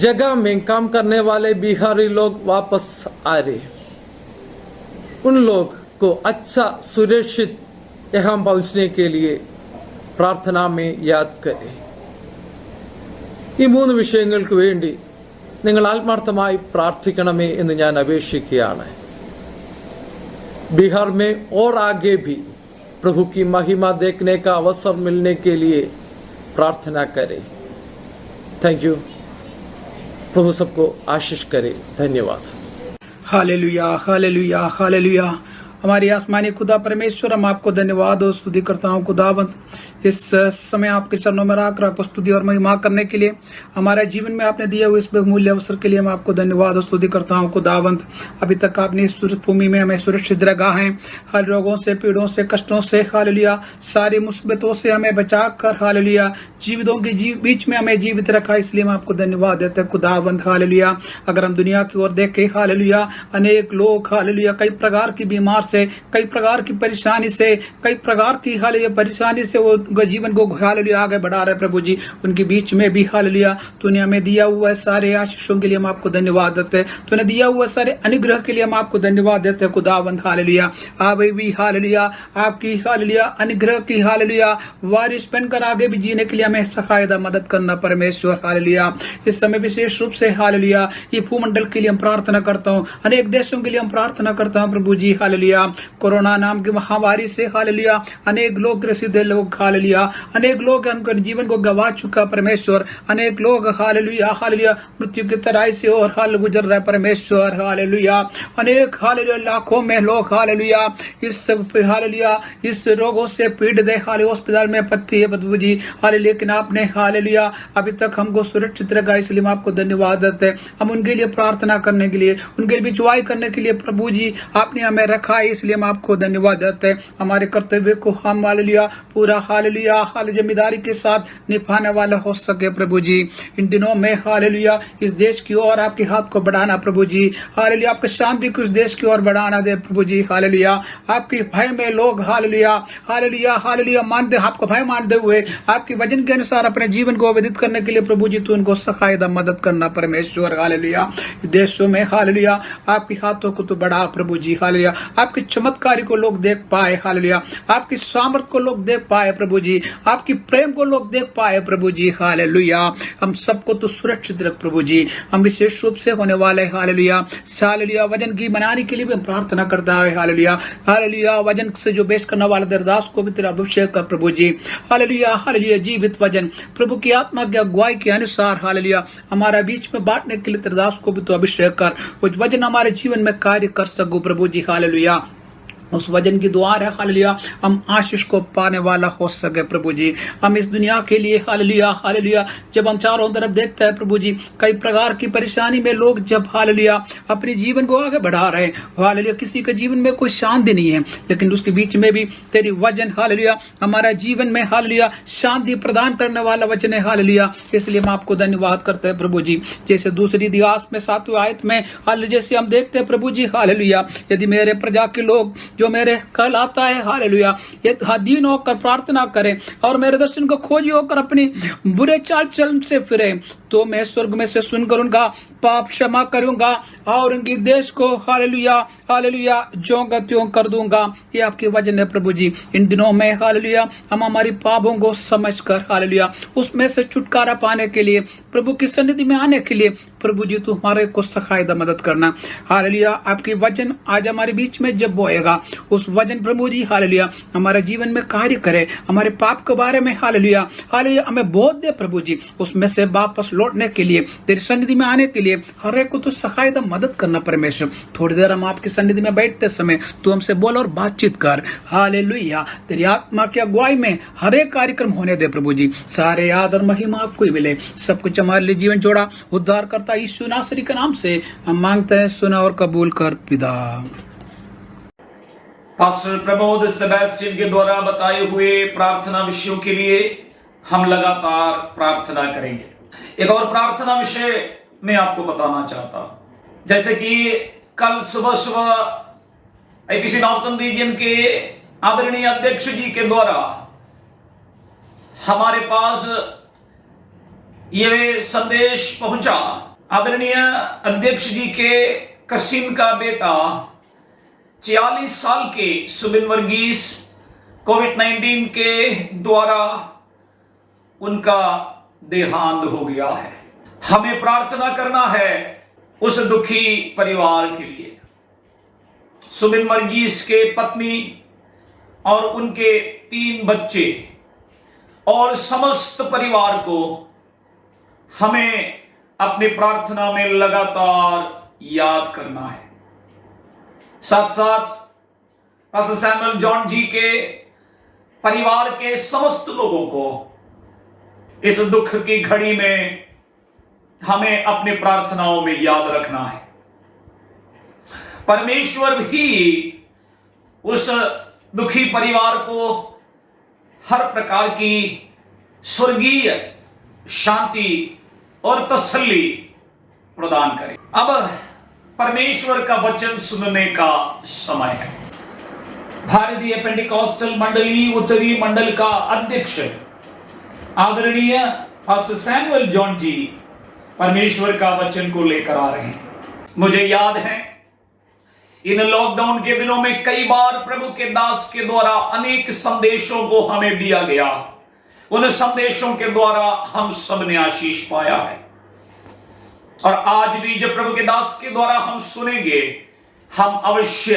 जगह में काम करने वाले बिहारी लोग वापस आ रहे, उन लोग को अच्छा सुरक्षित यहाँ पहुँचने के लिए प्रार्थना में याद करें. ഈ മൂന്ന് വിഷയങ്ങൾക്ക് വേണ്ടി നിങ്ങൾ ആത്മാർത്ഥമായി പ്രാർത്ഥിക്കണമേ എന്ന് ഞാൻ അപേക്ഷിക്കുകയാണ്. बिहार में और आगे भी प्रभु की महिमा देखने का अवसर मिलने के लिए प्रार्थना करें. Thank you. प्रभु सबको आशीष करे. धन्यवाद. Hallelujah, hallelujah, hallelujah. हमारी आसमानी खुदा परमेश्वर, हम आपको धन्यवाद और स्तुति करता हूँ खुदावंत। इस समय आपके चरणों में रखकर आपको स्तुति और महिमा करने के लिए, हमारे जीवन में आपने दिए हुए इस बहुमूल्य अवसर के लिए हम आपको धन्यवाद और स्तुति करता हूँ खुदावंत। अभी तक आपने इस भूमि में हमें सुरक्षित रखा है, हर रोगों से, पीड़ों से, कष्टों से, हालेलुया, सारी मुसीबतों से हमें बचा कर, हालेलुया, जीवितों के बीच में हमें जीवित रखा, इसलिए हम आपको धन्यवाद देते हैं खुदावंत। हालेलुया। अगर हम दुनिया की ओर देखें, हालेलुया, अनेक लोग, हालेलुया, कई प्रकार की बीमार से, कई प्रकार की परेशानी से, कई प्रकार की, हालेलुया, परेशानी से वो जीवन को, हालेलुया, आगे बढ़ा रहे प्रभु जी। उनके बीच में भी, हालेलुया, तूने हमें दिया हुआ है सारे आशीषों के लिए हम आपको धन्यवाद देते हैं। तूने दिया हुआ सारे अनुग्रह के लिए हम आपको धन्यवाद देते हैं खुदावंत। हालेलुया। आगे भी, हालेलुया, आपकी, हालेलुया, अनुग्रह की, हालेलुया, वारिस बनकर आगे भी जीने के लिए हमें सहायता मदद करना परमेश्वर। हालेलुया। इस समय विशेष रूप से, हालेलुया, ये भूमंडल के लिए हम प्रार्थना करता हूँ, अनेक देशों के लिए हम प्रार्थना करता हूँ प्रभु जी। हालेलुया। कोरोना नाम की महामारी से, हालेलुया, अनेक लोग ग्रसित लोग, हालेलुया, अनेक लोग उनके जीवन को गवा चुका परमेश्वर, अनेक लोग, हालेलुया, हालेलुया, मृत्यु की तराई से और हाल गुजर रहा है परमेश्वर। हालेलुया। अनेक, हालेलुया, लाखों में लोग, हालेलुया, इस, हालेलुया, इस रोगों से पीड़ित है, हालेलुया, अस्पताल में पत्ती है प्रभु जी। हालेलुया, लेकिन आपने, हालेलुया, अभी तक हमको सुरक्षित रखा, इसलिए हम आपको धन्यवाद देते हैं। हम उनके लिए प्रार्थना करने के लिए, उनके लिए बिचवाई करने के लिए प्रभु जी आपने हमें रखा है, इसलिए हम आपको धन्यवाद देते हैं। हमारे कर्तव्य को हम, हालेलुया, पूरा, हालेलुया, जिम्मेदारी के साथ निभाने वाला हो सके प्रभु जी। इन दिनों में, हालेलुया, इस देश की ओर आपके हाथ को बढ़ाना प्रभु जी। हालेलुया, आपकी शांति को इस देश की ओर बढ़ाना दे प्रभु जी। हालेलुया। आपके भय में लोग, हालेलुया, हालेलुया, हालेलुया, मानते, आपको भय मानते हुए आपके वचन के अनुसार अपने जीवन को व्यतीत करने के लिए प्रभु जी तू उनको सहायता मदद करना परमेश्वर। हालेलुया। देशों में, हालेलुया, आपके हाथों को तो बढ़ा प्रभु जी। हालेलुया। आपके चमत्कारी को लोग देख पाए, हालेलुया, आपकी सामर्थ को लोग देख पाए प्रभु जी, आपकी प्रेम को लोग देख पाए प्रभु जी। हालेलुया। हम सबको तो सुरक्षित रख प्रभु जी। हम विशेष रूप से होने वाले, हालेलुया, हालेलुया, वजन की बनाने के लिए भी हम प्रार्थना करता है। हालेलुया, हालेलुया, वजन से जो बेच करने वाला दरदास को भी तेरा अभिषेक कर प्रभु जी। हालेलुया, हालेलुया, जीवित वजन प्रभु की आत्मा की अगुवाई के अनुसार, हालेलुया, हमारा बीच में बांटने के लिए दरदास को भी तो अभिषेक कर, उस वजन हमारे जीवन में कार्य कर सकूं प्रभु जी। हालेलुया। उस वजन की द्वार है, हालेलुया, हम आशीष को पाने वाला हो सके प्रभु जी। हम इस दुनिया के लिए, हालेलुया, हालेलुया, जब हम चारों तरफ देखते हैं प्रभु जी, कई प्रकार की परेशानी में लोग जब, हालेलुया, अपने जीवन को आगे बढ़ा रहे हैं, हालेलुया, किसी के जीवन में कोई शांति नहीं है, लेकिन उसके बीच में भी तेरी वचन, हालेलुया, हमारा जीवन में, हालेलुया, शांति प्रदान करने वाला वचन है। हालेलुया। इसलिए हम आपको धन्यवाद करते हैं प्रभु जी। जैसे दूसरी इतिहास में 7वें आयत में, हालेलुया, जैसे हम देखते हैं प्रभु जी, हालेलुया, यदि मेरे प्रजा के लोग जो मेरे कल आता है, हालेलुया, ये दीन होकर प्रार्थना करें और मेरे दर्शन को खोजी होकर अपनी बुरे चाल चलन से फिरे, तो मैं स्वर्ग में से सुनकर उनका पाप क्षमा करूंगा और उनकी देश को, हालेलुया, हालेलुया, ज्यों का त्यों कर दूंगा। ये आपके वचन है प्रभु जी। इन दिनों में, हालेलुया, हम हमारी पापों को समझकर, हालेलुया, उसमें से छुटकारा पाने के लिए, प्रभु की सन्निधि में आने के लिए प्रभु जी तू हमारे को सहायता मदद करना। हालेलुया। आपकी वचन आज हमारे बीच में जब बोएगा, उस वचन प्रभु जी, हालेलुया, हमारे जीवन में कार्य करे, हमारे पाप के बारे में, हालेलुया, हालेलुया, हमें बोध दे प्रभु जी, उसमें से वापस लौटने के लिए, तेरी सन्निधि में आने के लिए हर एक को तो सहायता मदद करना परमेश्वर। थोड़ी देर हम आपकी सन्निधि में बैठते समय तू हमसे बोल और बातचीत कर। हालेलुया। तेरी आत्मा की अगुवाई में हर एक कार्यक्रम होने दे प्रभु जी। सारे आदर महिमा आपको ही मिले। सब कुछ हमारे लिए जीवन जोड़ा उद्धार करता यीशु नासरी के नाम से हम मांगते हैं, सुना और कबूल कर पिता। पास्टर प्रमोद सेबेस्टियन के द्वारा बताए हुए प्रार्थना विषयों के लिए हम लगातार प्रार्थना करेंगे। एक और प्रार्थना विषय मैं आपको बताना चाहता हूं। जैसे कि कल सुबह सुबह एपीसी नॉर्थन रीजन के आदरणीय अध्यक्ष जी के द्वारा हमारे पास ये संदेश पहुंचा, आदरणीय अध्यक्ष जी के कसीम का बेटा 46 साल के सुबिन वर्गीस कोविड-19 के द्वारा उनका देहांत हो गया है। हमें प्रार्थना करना है उस दुखी परिवार के लिए। सुबिन वर्गीस के पत्नी और उनके 3 बच्चे और समस्त परिवार को हमें अपनी प्रार्थना में लगातार याद करना है। साथ साथ पास्टर सैमुअल जॉन जी के परिवार के समस्त लोगों को इस दुख की घड़ी में हमें अपनी प्रार्थनाओं में याद रखना है। परमेश्वर भी उस दुखी परिवार को हर प्रकार की स्वर्गीय शांति और तसल्ली प्रदान करे। अब परमेश्वर का वचन सुनने का समय है। भारतीय पेंटिकॉस्टल मंडली उत्तरी मंडल का अध्यक्ष आदरणीय पास्टर सैमुअल जॉन जी परमेश्वर का वचन को लेकर आ रहे हैं। मुझे याद है इन लॉकडाउन के दिनों में कई बार प्रभु के दास के द्वारा अनेक संदेशों को हमें दिया गया। उन संदेशों के द्वारा हम सब ने आशीष पाया है और आज भी जब प्रभु के दास के द्वारा हम सुनेंगे हम अवश्य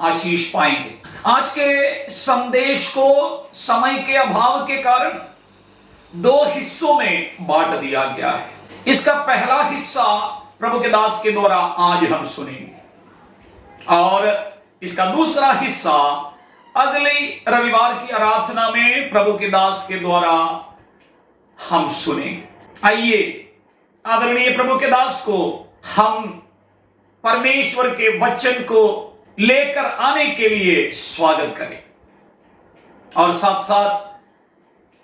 आशीष पाएंगे। आज के संदेश को समय के अभाव के कारण 2 हिस्सों में बांट दिया गया है। इसका पहला हिस्सा प्रभु के दास के द्वारा आज हम सुनेंगे और इसका दूसरा हिस्सा अगले रविवार की आराधना में प्रभु के दास के द्वारा हम सुनेंगे। आइए आदरणीय प्रभु के दास को हम परमेश्वर के वचन को लेकर आने के लिए स्वागत करें और साथ साथ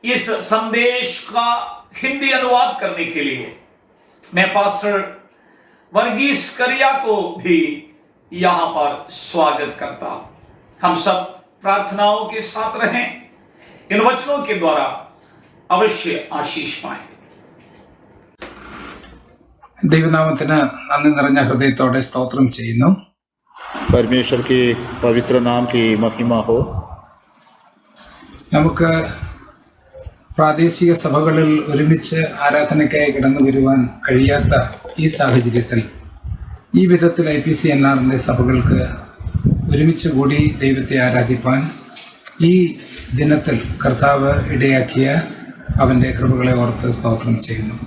इस संदेश का हिंदी अनुवाद करने के लिए मैं पास्टर वर्गीस करिया को भी यहां पर स्वागत करता हूं। हम सब प्रार्थनाओं के साथ रहें, इन वचनों के द्वारा अवश्य आशीष पाएं। ദൈവനാമത്തിന് നന്ദി നിറഞ്ഞ ഹൃദയത്തോടെ സ്തോത്രം ചെയ്യുന്നു. परमेश्वर के पवित्र नाम की महिमा हो। നമുക്ക് പ്രാദേശിക സഭകളിൽ ഒരുമിച്ച് ആരാധനയ്ക്കായി കടന്നു വരുവാൻ കഴിയാത്ത ഈ സാഹചര്യത്തിൽ ഈ വിധത്തിൽ IPCNRന്റെ സഭകൾക്ക് ഒരുമിച്ച് കൂടി ദൈവത്തെ ആരാധിപ്പാൻ ഈ ദിനത്തിൽ കർത്താവ് ഇടയാക്കിയ അവൻ്റെ കൃപകളെ ഓർത്ത് സ്തോത്രം ചെയ്യുന്നു.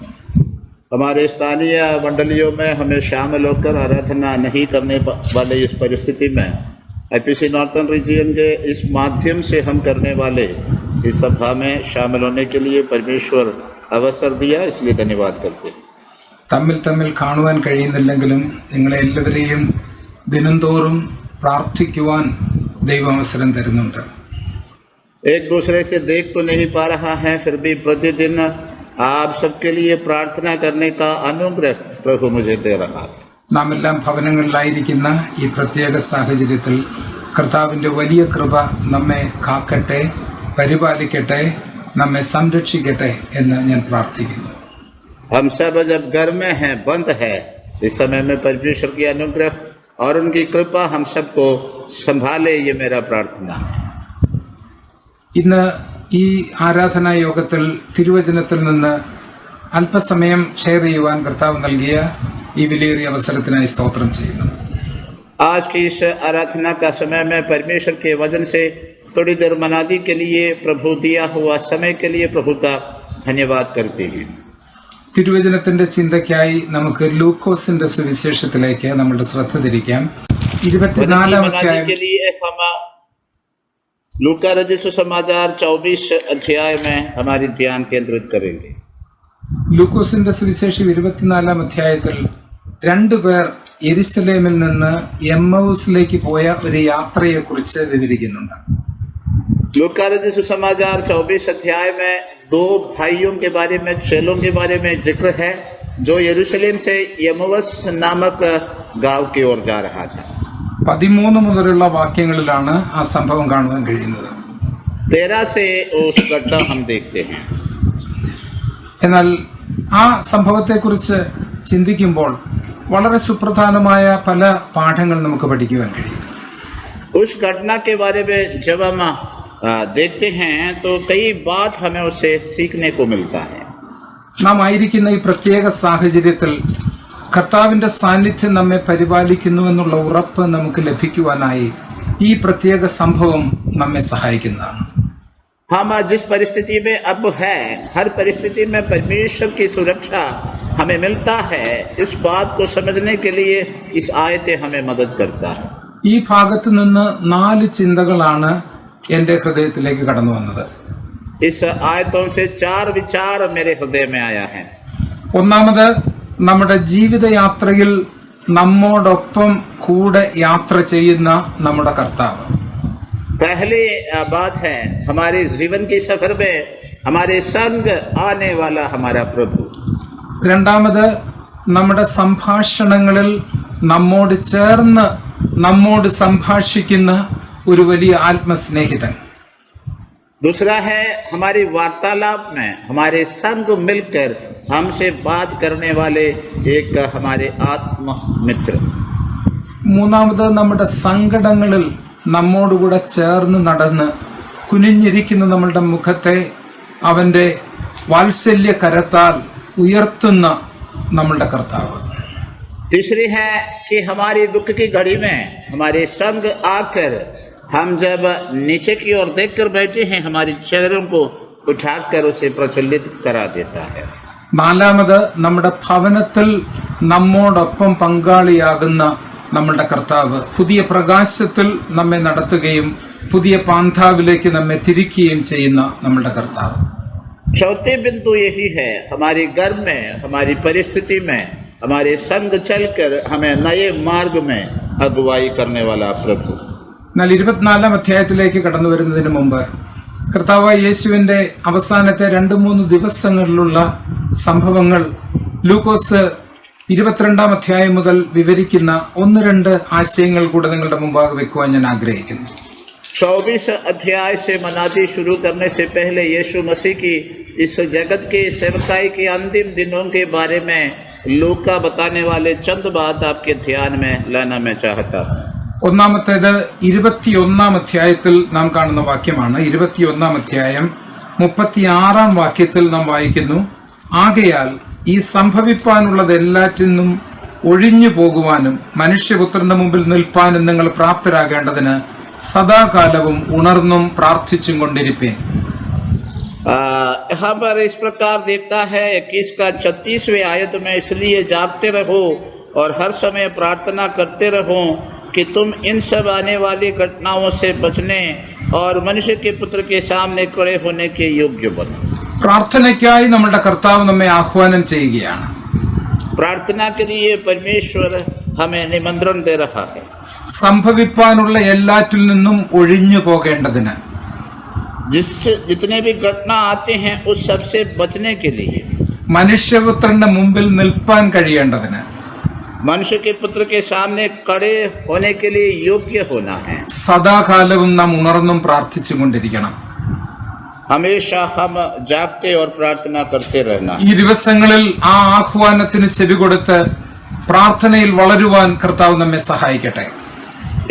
हमारे स्थानीय मंडलियों में हमें शामिल होकर आराधना नहीं करने वाले इस परिस्थिति में IPC नॉर्थन रीजन के इस माध्यम से हम करने वाले इस सभा में शामिल होने के लिए परमेश्वर अवसर दिया, इसलिए धन्यवाद करते हैं। തമ്മിൽ കാണുവാൻ കഴിയുന്നില്ലെങ്കിലും നിങ്ങളെ എല്ലാവരെയും ദിനംതോറും പ്രാർത്ഥിക്കുവാൻ ദൈവം അവസരം തരുന്നുണ്ട്. एक दूसरे से देख तो नहीं पा रहा है, फिर भी प्रतिदिन आप सबके लिए प्रार्थना करने का अनुग्रह प्रभु मुझे दे रहा है। നാം എല്ലാം ഭവനങ്ങളിലായിരിക്കുന്ന ഈ പ്രത്യേക സാഹചര്യത്തിൽ കർത്താവിൻ്റെ വലിയ കൃപ നമ്മെ കാക്കട്ടെ, പരിപാലിക്കട്ടെ, നമ്മെ സംരക്ഷിക്കട്ടെ എന്ന് ഞാൻ പ്രാർത്ഥിക്കുന്നു. हम सब जब घर में हैं, बंद है, इस समय में परमेश्वर की अनुग्रह और उनकी कृपा हम सबको संभाले, ये मेरा प्रार्थना है। ഇന്ന് ഈ ആരാധനാ യോഗത്തിൽ തിരുവചനത്തിൽ നിന്ന് അല്പസമയം ഷെയർ ചെയ്യുവാൻ കർത്താവ് നൽകിയ ഈ വിലയേറിയ അവസരത്തിനായി സ്തോത്രം ചെയ്യുന്നു. आज की इस आराधना का समय में परमेश्वर के वचन से थोड़ी देर मनादी के लिए प्रभु दिया हुआ समय के लिए प्रभु का धन्यवाद करते हैं। തിരുവചനത്തിന്റെ ചിന്തയ്ക്കായി നമുക്ക് ലൂക്കോസിന്റെ സുവിശേഷത്തിലേക്ക് നമ്മുടെ ശ്രദ്ധ തിരിക്കാം. 24-ാം അധ്യായം के लिए हम लूका रचित समाचार 24 अध्याय में हमारी ध्यान केंद्रित करेंगे। ലൂക്കോസിന്റെ സുവിശേഷം 24-ാം അധ്യായത്തിൽ 2 പേർ യെരുശലേമിൽ നിന്ന് എമ്മൗസിലേക്ക് പോയ ഒരു യാത്രയെക്കുറിച്ച് വിവരിക്കുന്നുണ്ട്. लूका रचित समाचार 24 अध्याय में 2 भाइयों के बारे में, चेलों के बारे में जिक्र है जो यरूशलेम से यमवस नामक गांव की ओर जा रहा था। 13 മുതലുള്ള വാക്യങ്ങളിലാണ് ആ സംഭവം കാണുവാൻ കഴിയുന്നത്. 13 से उस घटना हम देखते हैं। എന്നാൽ ആ സംഭവത്തെക്കുറിച്ച് ചിന്തിക്കുമ്പോൾ വളരെ സുപ്രധാനമായ പല പാഠങ്ങൾ നമുക്ക് പഠിക്കുവാൻ കഴിയും. उस घटना के बारे में जब हम देखते हैं तो कई बात हमें उससे सीखने को मिलता है। നാം ആയിരിക്കുന്ന ഈ പ്രത്യേക സാഹചര്യത്തിൽ കർത്താവിൻ്റെ സാന്നിധ്യം നമ്മെ പരിപാലിക്കുന്നു എന്നുള്ള ഉറപ്പ് നമുക്ക് ലഭിക്കുവാനായി ഈ പ്രത്യേക സംഭവം നമ്മെ സഹായിക്കുന്നതാണ്. हम जिस परिस्थिति में अब है, हर परिस्थिति में परमेश्वर की सुरक्षा हमें मिलता है, इस बात को समझने के लिए इस आयतें हमें मदद करता है। ഈ ഭാഗത്ത് നിന്ന് 4 ചിന്തകളാണ് എൻ്റെ ഹൃദയത്തിലേക്ക് കടന്നു വന്നത്. इस आयतों से 4 विचार मेरे हृदय में आया है. ഒന്നാമത്, നമ്മുടെ ജീവിതയാത്രയിൽ നമ്മോടൊപ്പം കൂടെ യാത്ര ചെയ്യുന്ന നമ്മുടെ കർത്താവ്. पहली बात है, हमारे जीवन की सफर में हमारे संग आने वाला हमारा प्रभु. രണ്ടാമത്, നമ്മുടെ സംഭാഷണങ്ങളിൽ നമ്മോട് ചേർന്ന് നമ്മോട് സംഭാഷിക്കുന്ന ഒരു വലിയ ആത്മസ്നേഹിതൻ. दूसरा है, हमारी वार्तालाप में हमारे संग मिलकर हमसे बात करने वाले एक हमारे आत्म मित्र. മൂന്നാമത്, നമ്മുടെ സങ്കടങ്ങളിൽ നമ്മോടുകൂടെ ചേർന്ന് നടന്ന് കുനിഞ്ഞിരിക്കുന്ന നമ്മളുടെ മുഖത്തെ അവൻ്റെ വാത്സല്യ കരത്താൽ ഉയർത്തുന്ന നമ്മളുടെ കർത്താവ്. तीसरी है कि हमारी दुख की घड़ी में हमारे संग आकर हम जब नीचे की ओर देखकर बैठे हैं, हमारे चेहरों को उठाकर उसे प्रचलित करा देता है. നാലാമത്, നമ്മുടെ ഭവനത്തിൽ നമ്മോടൊപ്പം പങ്കാളിയാകുന്ന നമ്മളുടെ കർത്താവ് പുതിയ പ്രകാശത്തിൽ നമ്മെ നടത്തുകയും പുതിയ പാന്താവിലേക്ക് നമ്മെ തിരിക്കുകയും ചെയ്യുന്ന നമ്മളുടെ കർത്താവ്. चौथी बिंदु यही है, हमारे घर में हमारी परिस्थिति में हमारे संग चलकर हमें नए मार्ग में अगुवाई करने वाला प्रभु. എന്നാൽ 24-ാം അധ്യായത്തിലേക്ക് കടന്നു വരുന്നതിന് മുമ്പ് കർത്താവായ യേശുവിൻ്റെ അവസാനത്തെ 2-3 ദിവസങ്ങളിലുള്ള സംഭവങ്ങൾ ലൂക്കോസ് 22-ാം അധ്യായം മുതൽ വിവരിക്കുന്ന 1-2 ആശയങ്ങൾ കൂടെ നിങ്ങളുടെ മുമ്പാകെ വെക്കുവാൻ ഞാൻ ആഗ്രഹിക്കുന്നു. 24 अध्याय से मनाती शुरू करने से पहले यीशु मसीह की इस जगत के सेवकाई के अंतिम दिनों के बारे में लूका बताने वाले चंद बात आपके ध्यान में लाना मैं चाहता हूँ. ഒന്നാമത്തേത് 21-ാം അധ്യായത്തിൽ നാം കാണുന്ന വാക്യമാണ്. 21-ാം അധ്യായം 36-ാം വാക്യത്തിൽ നാം വായിക്കുന്നു, ആകയാൽ ഈ സംഭവിപ്പാനുള്ളതെല്ലാറ്റിനും ഒഴിഞ്ഞു പോകുവാനും മനുഷ്യപുത്രന്റെ മുമ്പിൽ നിൽപ്പാനും നിങ്ങൾ പ്രാപ്തരാകേണ്ടതിന് സദാകാലവും ഉണർന്നും പ്രാർത്ഥിച്ചും കൊണ്ടിരിപ്പീൻ. यहाँ पर इस प्रकार देखता है 21 का 36वें आयत में, इसलिए जागते रहो और हर समय प्रार्थना करते रहो कि तुम इन सब आने वाली घटनाओं से बचने और मनुष्य के पुत्र के सामने खड़े होने के योग्य बनो. പ്രാർത്ഥനയ്ക്കായി നമ്മുടെ കർത്താവ് നമ്മെ ആഹ്വാനം ചെയ്യുകയാണ്. प्रार्थना के लिए परमेश्वर हमें निमंत्रण दे रहा है. സംഭവിപ്പാനുള്ള എല്ലാറ്റിൽ നിന്നും ഒഴിഞ്ഞു പോകേണ്ടതിന്, जितने भी घटना आते हैं उस सब से बचने के लिए, മനുഷ്യപുത്രന്റെ മുമ്പിൽ നിൽപ്പാൻ കഴിയേണ്ടതിന്, मनुष्य के पुत्र के सामने खड़े होने के लिए योग्य होना है. സദാകാലവും നാം ഉണർന്നും പ്രാർത്ഥിച്ചും കൊണ്ടിരിക്കണം. हमेशा हम जागते और प्रार्थना करते रहना. ഈ ദിവസങ്ങളിൽ ആ ആഹ്വാനത്തിന് ചെവി കൊടുത്ത് പ്രാർത്ഥനയിൽ വളരുവാൻ കർത്താവ് നമ്മെ സഹായിക്കട്ടെ.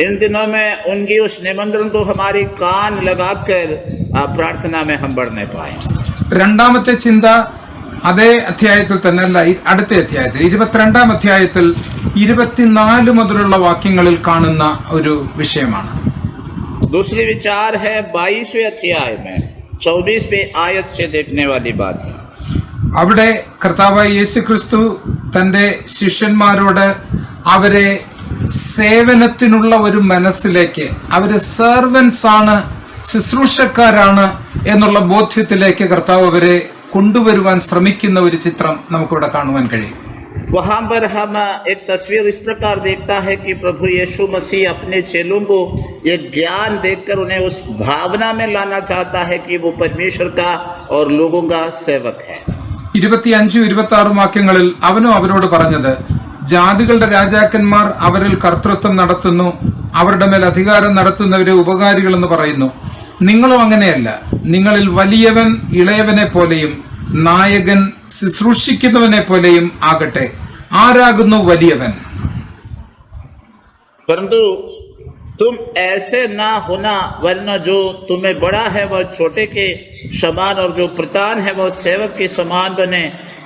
इन दिनों में उनकी उस निमंत्रण को हमारी कान लगाकर प्रार्थना में हम बढ़ने पाए. രണ്ടാമത്തെ ചിന്ത അതേ അധ്യായത്തിൽ തന്നെ അല്ല, അടുത്ത അധ്യായത്തിൽ 22-ാം അധ്യായത്തിൽ 24 മുതലുള്ള വാക്യങ്ങളിൽ കാണുന്ന ഒരു വിഷയമാണ്. दूसरी विचार है 22वें अध्याय में 24वें आयत से देखने वाली बात. അവിടെ കർത്താവായ യേശുക്രിസ്തു തന്റെ ശിഷ്യന്മാരോട് അവരെ സേവനത്തിനുള്ള ഒരു മനസ്സിലേക്ക്, അവര് സെർവൻസ് ആണ്, ശുശ്രൂഷക്കാരാണ് എന്നുള്ള ബോധ്യത്തിലേക്ക് കർത്താവ് അവരെ കൊണ്ടുവരുവാൻ ശ്രമിക്കുന്ന ഒരു ചിത്രം നമുക്കിവിടെ കാണുവാൻ കഴിയും. वहाँ पर हम एक तस्वीर इस प्रकार देखता है कि प्रभु यीशु मसीह अपने चेलों को एक ज्ञान देकर उन्हें उस भावना में लाना चाहता है कि वो परमेश्वर का और लोगों का सेवक है. 25-26 വാക്യങ്ങളിൽ അവനും അവരോട് പറഞ്ഞത്, ജാതികളുടെ രാജാക്കന്മാർ അവരിൽ കർത്തൃത്വം നടത്തുന്നു, അവരുടെ മേൽ അധികാരം നടത്തുന്നവരെ ഉപകാരികളെന്ന് പറയുന്നു. നിങ്ങളോ അങ്ങനെയല്ല. നിങ്ങളിൽ വലിയവൻ ഇളയവനെ പോലെയും നായകൻ ശുശ്രൂഷിക്കുന്നവനെ പോലെയും ആകട്ടെ. ആരാകുന്നു വലിയവൻ? परंतु तुम ऐसे ना होना, वरना जो तुम्हें बड़ा है वह छोटे के समान और जो प्रधान है वह सेवक के समान बने.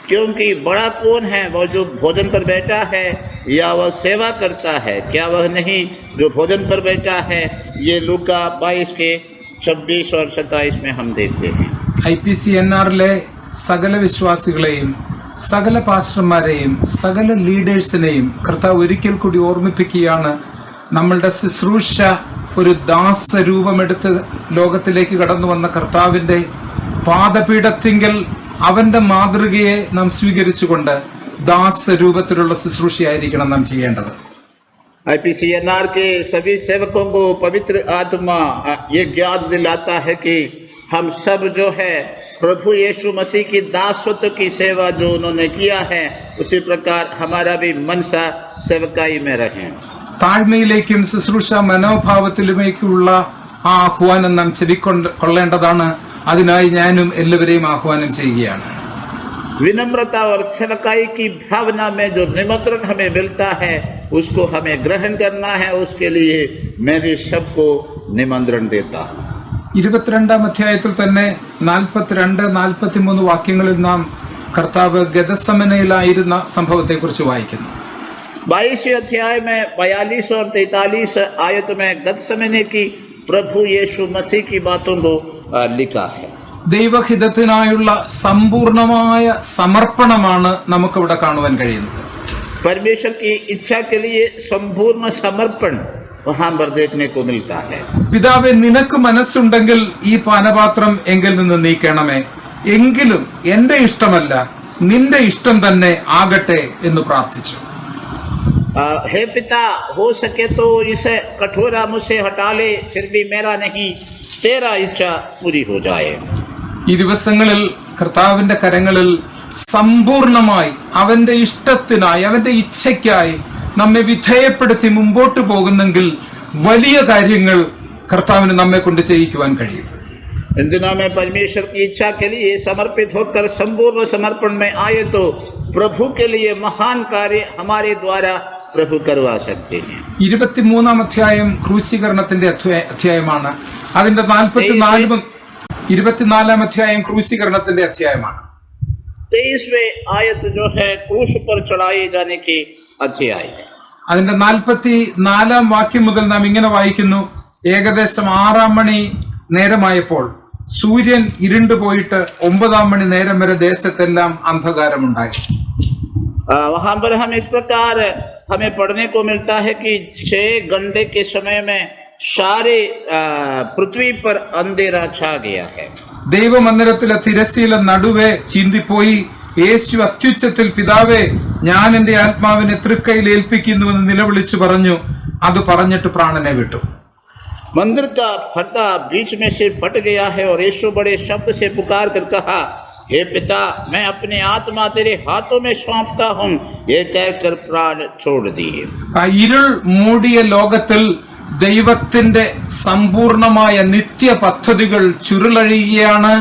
क्योंकि बड़ा कौन है, वह जो भोजन पर बैठा है या वह सेवा करता है? क्या वह नहीं जो भोजन पर बैठा है? ये लूका 22 के 26 और 27 में हम देखते हैं. IPCNRലെ സകല വിശ്വാസികളെയും സകല പാസ്റ്റർമാരെയും സകല ലീഡേഴ്സിനെയും കർത്താവ് ഒരിക്കൽ കൂടി ഓർമ്മിപ്പിക്കുകയാണ്, നമ്മളുടെ ശുശ്രൂഷ ഒരു ദാസരൂപമെടുത്ത് ലോകത്തിലേക്ക് കടന്നു വന്ന കർത്താവിൻ്റെ പാദപീഠത്തിങ്കൽ അവൻ്റെ മാതൃകയെ നാം സ്വീകരിച്ചുകൊണ്ട് ദാസരൂപത്തിലുള്ള ശുശ്രൂഷയായിരിക്കണം നാം ചെയ്യേണ്ടത്. IPCNR के सभी सेवकों को पवित्र आत्मा ये ज्ञान दिलाता है कि हम सब जो है प्रभु यीशु मसीह की दासत्व की सेवा जो उन्होंने किया है उसी प्रकार हमारा भी मनसा सेवकाई में रहें. താഴ്മയിലേക്കും ശുശ്രൂഷ മനോഭാവത്തിലുമേക്കുള്ള ആ ആഹ്വാനം നാം ചെവിക്കൊള്ളേണ്ടതാണ്. അതിനായി ഞാനും എല്ലാവരെയും ആഹ്വാനം ചെയ്യുകയാണ്. विनम्रता और सेवकाई की भावना में जो निमंत्रण हमें मिलता है उसको हमें ग्रहण करना है. उसके लिए मैं भी सबको निमंत्रण देता हूँ. 22-ാം അധ്യായത്തിൽ തന്നെ 42-43 വാക്യങ്ങളിൽ നാം കർത്താവ് ഗെത്സമനയിലായിരുന്ന സംഭവത്തെക്കുറിച്ച് വായിക്കുന്നു. 22 अध्याय में 42 और 43 आयत में गत्समने की प्रभु यीशु मसीह की बातों को लिखा है. ദൈവഹിതത്തിനായുള്ള സമ്പൂർണമായ സമർപ്പണമാണ് നമുക്കിവിടെ കാണുവാൻ കഴിയുന്നത്. परमेश्वर की इच्छा के लिए संपूर्ण समर्पण वहां पर देखने को मिलता है. പിതാവേ, നിനക്ക് മനസ്സുണ്ടെങ്കിൽ ഈ പാനപാത്രം എങ്കിൽ നിന്ന് നീക്കണമേ, എങ്കിലും എന്റെ ഇഷ്ടമല്ല നിന്റെ ഇഷ്ടം തന്നെ ആകട്ടെ എന്ന് പ്രാർത്ഥിച്ചു. हे पिता, हो सके तो इसे कठोरा मुझसे हटा ले, फिर भी मेरा नहीं तेरा इच्छा पूरी हो जाए. ഈ ദിവസങ്ങളിൽ കർത്താവിന്റെ കരങ്ങളിൽ സമ്പൂർണമായി അവന്റെ ഇഷ്ടത്തിനായി അവന്റെ ഇച്ഛയ്ക്കായി നമ്മെ വിധേയപ്പെടുത്തി മുമ്പോട്ട് പോകുന്നെങ്കിൽ വലിയ കാര്യങ്ങൾ കർത്താവിന് നമ്മെ കൊണ്ട് ചെയ്യിക്കുവാൻ കഴിയും. इन दिनों में परमेश्वर की इच्छा के लिए समर्पित होकर संपूर्ण समर्पण में आए तो प्रभु के लिए महान कार्य हमारे द्वारा प्रभु करवा सकते हैं. 23-ാം അധ്യായം ക്രൂശീകരണത്തിന്റെ അധ്യായമാണ്. അതിന്റെ 24-ാം അധ്യായം ക്രൂശീകരണത്തിന്റെ അധ്യായമാണ്. 23वें आयत जो है क्रूस पर चढ़ाए जाने की अध्याय है. അതിന്റെ 44-ാം വാക്യം മുതൽ നാം ഇങ്ങനെ വായിക്കുന്നു. ഏകദേശം 6 മണി നേരമായപ്പോൾ സൂര്യൻ ഇരുണ്ടുപോയിട്ട് 9 മണി നേരം വരെ ദേശത്തെല്ലാം അന്ധകാരമുണ്ടായി. वहां पर हम इस प्रकार हमें पढ़ने को मिलता है कि 6 घंटे के समय में सारे पृथ्वी पर अंधेरा छा गया है. ദൈവമന്ദിരത്തിലെ തിരശ്ശീല നടുവേ ചീന്തിപ്പോയി. യേശു അത്യുച്ചത്തിൽ, പിതാവേ, ഞാൻ എന്റെ ആത്മാവിനെ തൃക്കൈയിൽ ഏൽപ്പിക്കുന്നുവെന്ന് നിലവിളിച്ചു പറഞ്ഞു. അത് പറഞ്ഞിട്ട് പ്രാണനെ വിട്ടു. मंदिर का फटा बीच में से फट गया है और यीशु बड़े शब्द से पुकार कर कहा, हे पिता, मैं अपनी आत्मा तेरे हाथों में सौंपता हूँ. ये कहकर प्राण छोड़ दिए. ആ ഇരുൾ മൂടിയ ലോകത്തിൽ ദൈവത്തിന്റെ സമ്പൂർണമായ നിത്യ പദ്ധതികൾ ചുരുളഴിയുകയാണ്.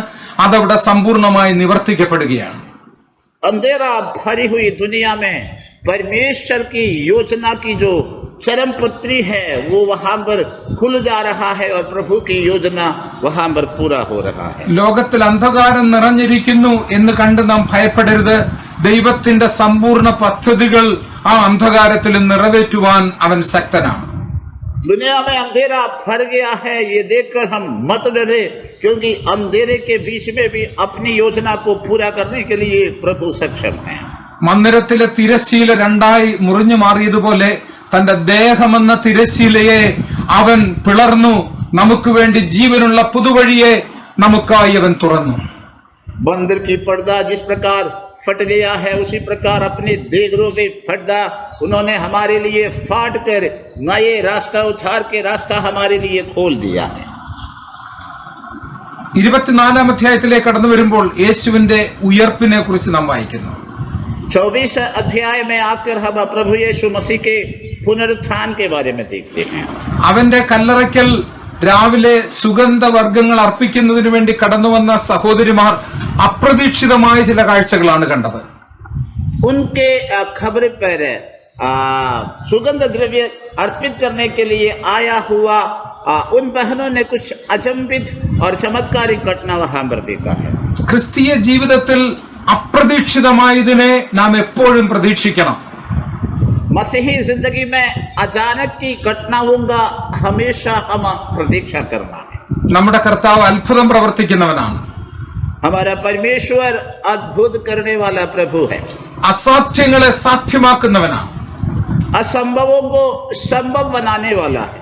അതവിടെ സമ്പൂർണമായി നിവർത്തിക്കപ്പെടുകയാണ്. अंधेरा भरी हुई दुनिया में परमेश्वर की योजना की जो चरम पत्री है वो वहां पर खुल जा रहा है और प्रभु की योजना वहां पर पूरा हो रहा है. ലോകത്തിൽ അന്ധകാരം നിറഞ്ഞിരിക്കുന്നു എന്ന് കണ്ട് നാം ഭയപ്പെടരുത്. ദൈവത്തിന്റെ സമ്പൂർണ്ണ പദ്ധതികൾ ആ അന്ധകാരത്തിൽ നിറവേറ്റുവാൻ അവൻ ശക്തനാണ്. दुनिया में अंधेरा भर गया है ये देखकर हम मत डरे, क्योंकि अंधेरे के बीच में भी अपनी योजना को पूरा करने के लिए प्रभु सक्षम है. മന്ദിരത്തിലെ തിരശ്ശീല രണ്ടായി മുറിഞ്ഞു മാറിയതുപോലെ തന്റെ ദേഹമെന്ന തിരശ്ശീലയെ അവൻ പിളർന്നു. നമുക്ക് വേണ്ടി ജീവനുള്ള പുതുവഴിയെ നമുക്കായി അവൻ തുറന്നു. मंदिर की पर्दा जिस प्रकार फट गया है उसी प्रकार अपने देगरों में पर्दा उन्होंने हमारे लिए फाट कर नए रास्ता उछाल के रास्ता हमारे लिए खोल दिया है. 24-ാം അധ്യായത്തിലേക്ക് കടന്നു വരുമ്പോൾ യേശുവിന്റെ ഉയർപ്പിനെ കുറിച്ച് നാം വായിക്കുന്നു. 24 अध्याय में आकर हम प्रभु यीशु मसीह के पुनरुत्थान के बारे में देखते हैं. അവന്റെ കല്ലറയ്ക്കൽ രാവിലെ സുഗന്ധവർഗ്ഗങ്ങൾ അർപ്പിക്കുന്നതിന് വേണ്ടി കടന്നു വന്ന സഹോദരിമാർ അപ്രതീക്ഷിതമായ ചില കാഴ്ചകളാണ് കണ്ടത്. उनके खबर पर सुगंध द्रव्य अर्पित करने के लिए आया हुआ उन बहनों ने कुछ अचंभित और चमत्कारिक घटना वहां पर देखा है. ക്രിസ്തീയ ജീവിതത്തിൽ അപ്രതീക്ഷിതമായതിനെ നാം എപ്പോഴും പ്രതീക്ഷിക്കണം. मसीही जिंदगी में अचानक की घटनाओं का हमेशा हम प्रतीक्षा करना है. നമ്മുടെ കർത്താവ് അത്ഭുതം പ്രവർത്തിക്കുന്നവനാണ്. हमारा असंभवों को संभव बनाने वाला है,